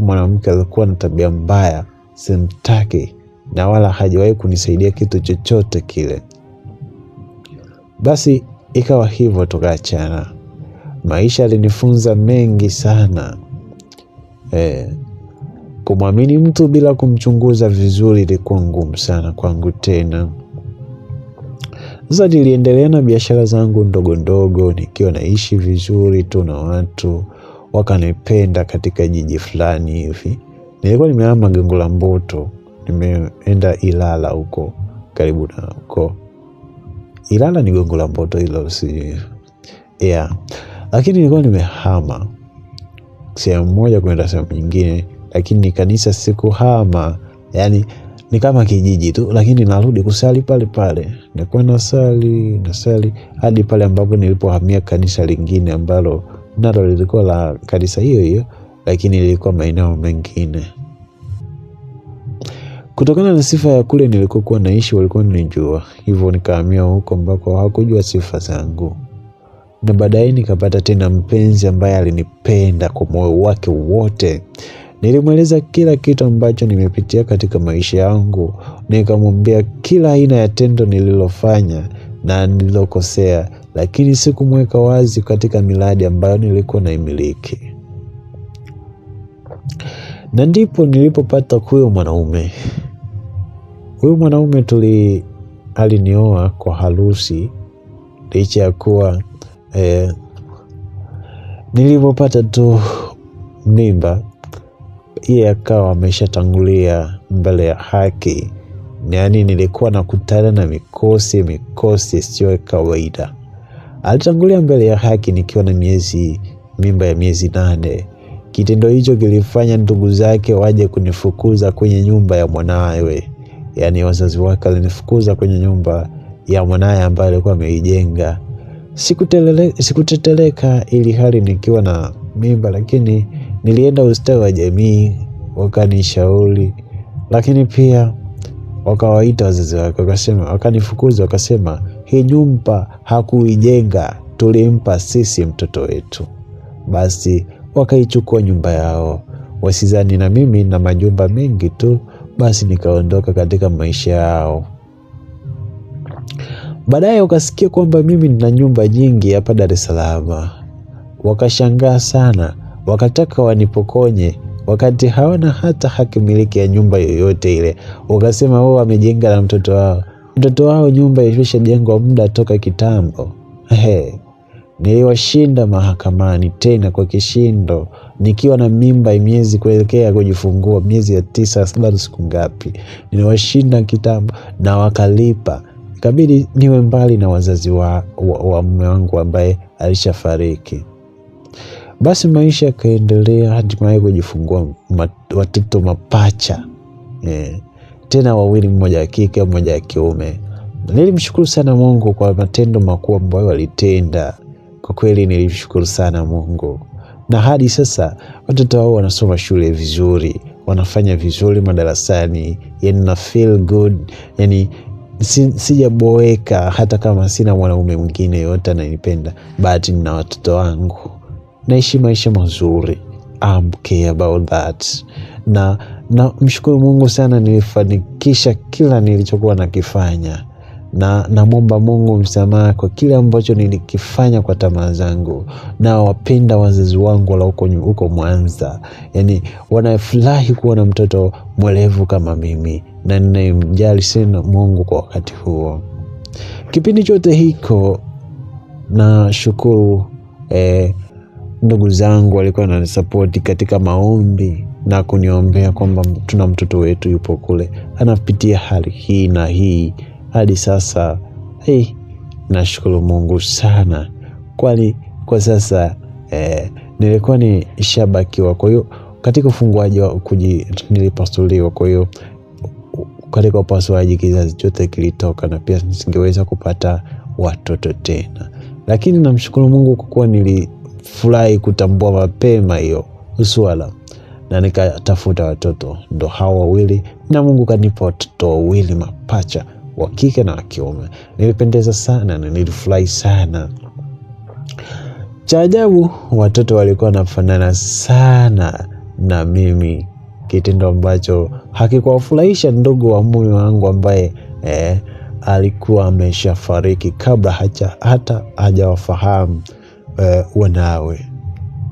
mwanamke alikuwa na tabia mbaya, simtaki, na wala hajawahi kunisaidia kitu chochote kile. Basi ikawa hivyo, tukaachana. Maisha yalinifunza mengi sana. Kumwamini mtu bila kumchunguza vizuri ilikuwa ngumu sana kwangu tena. Sasa niliendelea na biashara zangu ndogo ndogo, nikiwa naishi vizuri tu na watu wakanipenda katika jiji fulani hivi. Nilikuwa nimehama Gongo la Mboto, nimeenda Ilala huko karibu na huko. Ilala ni Gongo la Mboto hilo, si lakini nilikuwa nimehama sehemu moja kwenda sehemu nyingine, lakini ni kanisa sikuhama, yani ni kama kijiji tu, lakini narudi kusali pale pale. Nilikuwa nasali hadi pale ambapo nilipohamia kanisa lingine ambalo nalo lilikuwa la kanisa hiyo, lakini lilikuwa maeneo mengine. Kutokana na sifa ya kule nilikokuwa naishi walikuwa wananijua, hivyo nikahamia huko ambako hawakujua sifa zangu. Na baadaye nikapata tena mpenzi ambaye alinipenda kwa moyo wake wote. Nilimweleza kila kitu ambacho nimepitia katika maisha yangu, nikamwambia kila aina ya tendo nililofanya na nililokosea, lakini sikumweka wazi katika miradi ambayo nilikuwa naimiliki. Na ndipo nilipopata huyo mwanaume. Huyo mwanaume alinioa kwa harusi, licha ya kuwa nilipopata tu mimba, yeye akawa ameshatangulia mbele ya haki. Yani nilikuwa nakutana na mikosi sio kawaida. Alitangulia mbele ya haki nikiwa na mimba ya miezi 8. Kitendo hicho kilifanya ndugu zake waje kunifukuza kwenye nyumba ya mwanawe. Yani wazazi wake walinifukuza kwenye nyumba ya mwanawe ambaye alikuwa ameijenga. Sikuteteleka ili hali nikiwa na mimba, lakini nilienda ustawi wa jamii, wakanishauri, lakini pia wakawaita wazazi wake, wakanifukuza, wakasema hii nyumba hakuijenga, tulimpa sisi mtoto wetu. Basi wakaichukua nyumba yao, wasizani na mimi na majumba mengi tu. Basi nikaondoka katika maisha yao. Baadaye wakasikia kwamba mimi nina nyumba nyingi hapa Dar es Salaam. Wakashangaa sana, wakataka wanipokonye wakati hawana hata haki miliki ya nyumba yoyote ile. Wakasema wao wamejenga na mtoto wao nyumba ilishajengwa muda toka kitambo. Niliwashinda mahakamani tena kwa kishindo, nikiwa na mimba miezi kuelekea kujifungua, miezi ya 9 bado siku ngapi. Niliwashinda kitambo na wakalipa. Ikabidi niwe mbali na wazazi wa mume wangu ambaye alishafariki. Basi maisha yakaendelea hadi kujifungua watoto mapacha. Tena wawili, mmoja wa kike, mmoja wa kiume. Nilimshukuru sana Mungu kwa matendo makubwa ambayo walitenda. Kwa kweli nilimshukuru sana Mungu. Na hadi sasa watoto wao wanasoma shule vizuri, wanafanya vizuri madarasani. Yani na feel good. Yani sijaboeka hata kama sina mwanaume mwingine yote ananipenda, but na watoto wangu naishi maisha mazuri. I'm care about that. Na mshukuru Mungu sana, nilifanikisha kila nilichokuwa nakifanya. Na namwomba Mungu msamaha kwa kile ambacho nilikifanya kwa tamaa zangu. Na wapenda wazazi wangu wala huko Mwanza. Yani wanafurahi kuwa na mtoto mwelevu kama mimi, na ninamjali sana Mungu kwa wakati huo. Kipindi chote hiko na shukuru ndugu zangu walikuwa wananisupport katika maombi na kuniombea kwamba tuna mtoto wetu yupo kule anapitia hali hii na hii hadi sasa. Nashukuru Mungu sana, kwani kwa sasa nilikuwa ni shabakiwa. Kwa hiyo katika ufunguaji wa nilipasuliwa. Kwa hiyo katika upasuaji kizazi chote kilitoka na pia nisingeweza kupata watoto tena. Lakini namshukuru Mungu kwa kuwa nilifurahi kutambua mapema hiyo swala na nikatafuta watoto, ndo hao wawili, na Mungu kanipa watoto wawili mapacha, wa kike na wa kiume. Nilipendeza sana na nilifurahi sana. Cha ajabu, watoto walikuwa wanafanana sana na mimi, kitendo ambacho hakikuwafurahisha ndugu wa mume wangu ambaye alikuwa ameshafariki kabla hata hajawafahamu wanawe.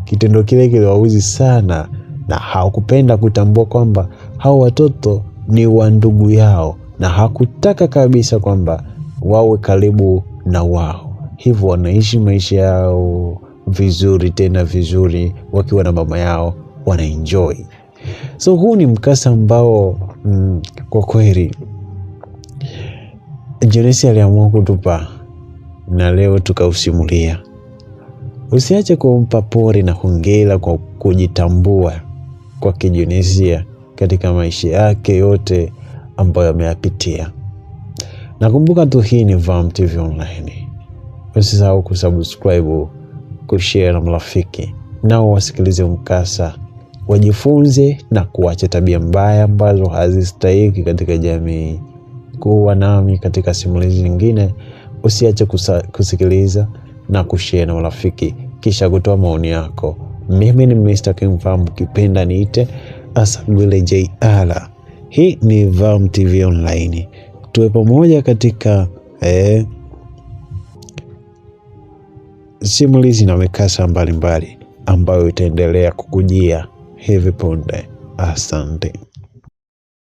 Kitendo kile kiliwauzi sana na hawakupenda kutambua kwamba hao watoto ni wa ndugu yao, na hakutaka kabisa kwamba wawe karibu na wao. Hivyo wanaishi maisha yao vizuri, tena vizuri, wakiwa na mama yao wanaenjoy. So huu ni mkasa ambao kwa kweli Jones aliamua kutupa na leo tukausimulia. Usiache kumpa pole na hongera kwa kujitambua kwa Jones katika maisha yake yote ambayo ameyapitia. Nakumbuka tu hii ni Vam TV Online. Usisahau kusubscribe, kushare na marafiki, nao wasikilize mkasa, wajifunze na kuacha tabia mbaya ambazo hazistahili katika jamii. Kuwa nami katika simulizi nyingine. Usiache kusikiliza na kushare na marafiki, kisha kutoa maoni yako. Mimi ni Mr. King Vam, kipenda niite Asagwile JR. Hii ni Vam TV Online. Tuwe pamoja katika simulizi na mikasa mbalimbali ambayo itaendelea kukujia hivi punde. Asante.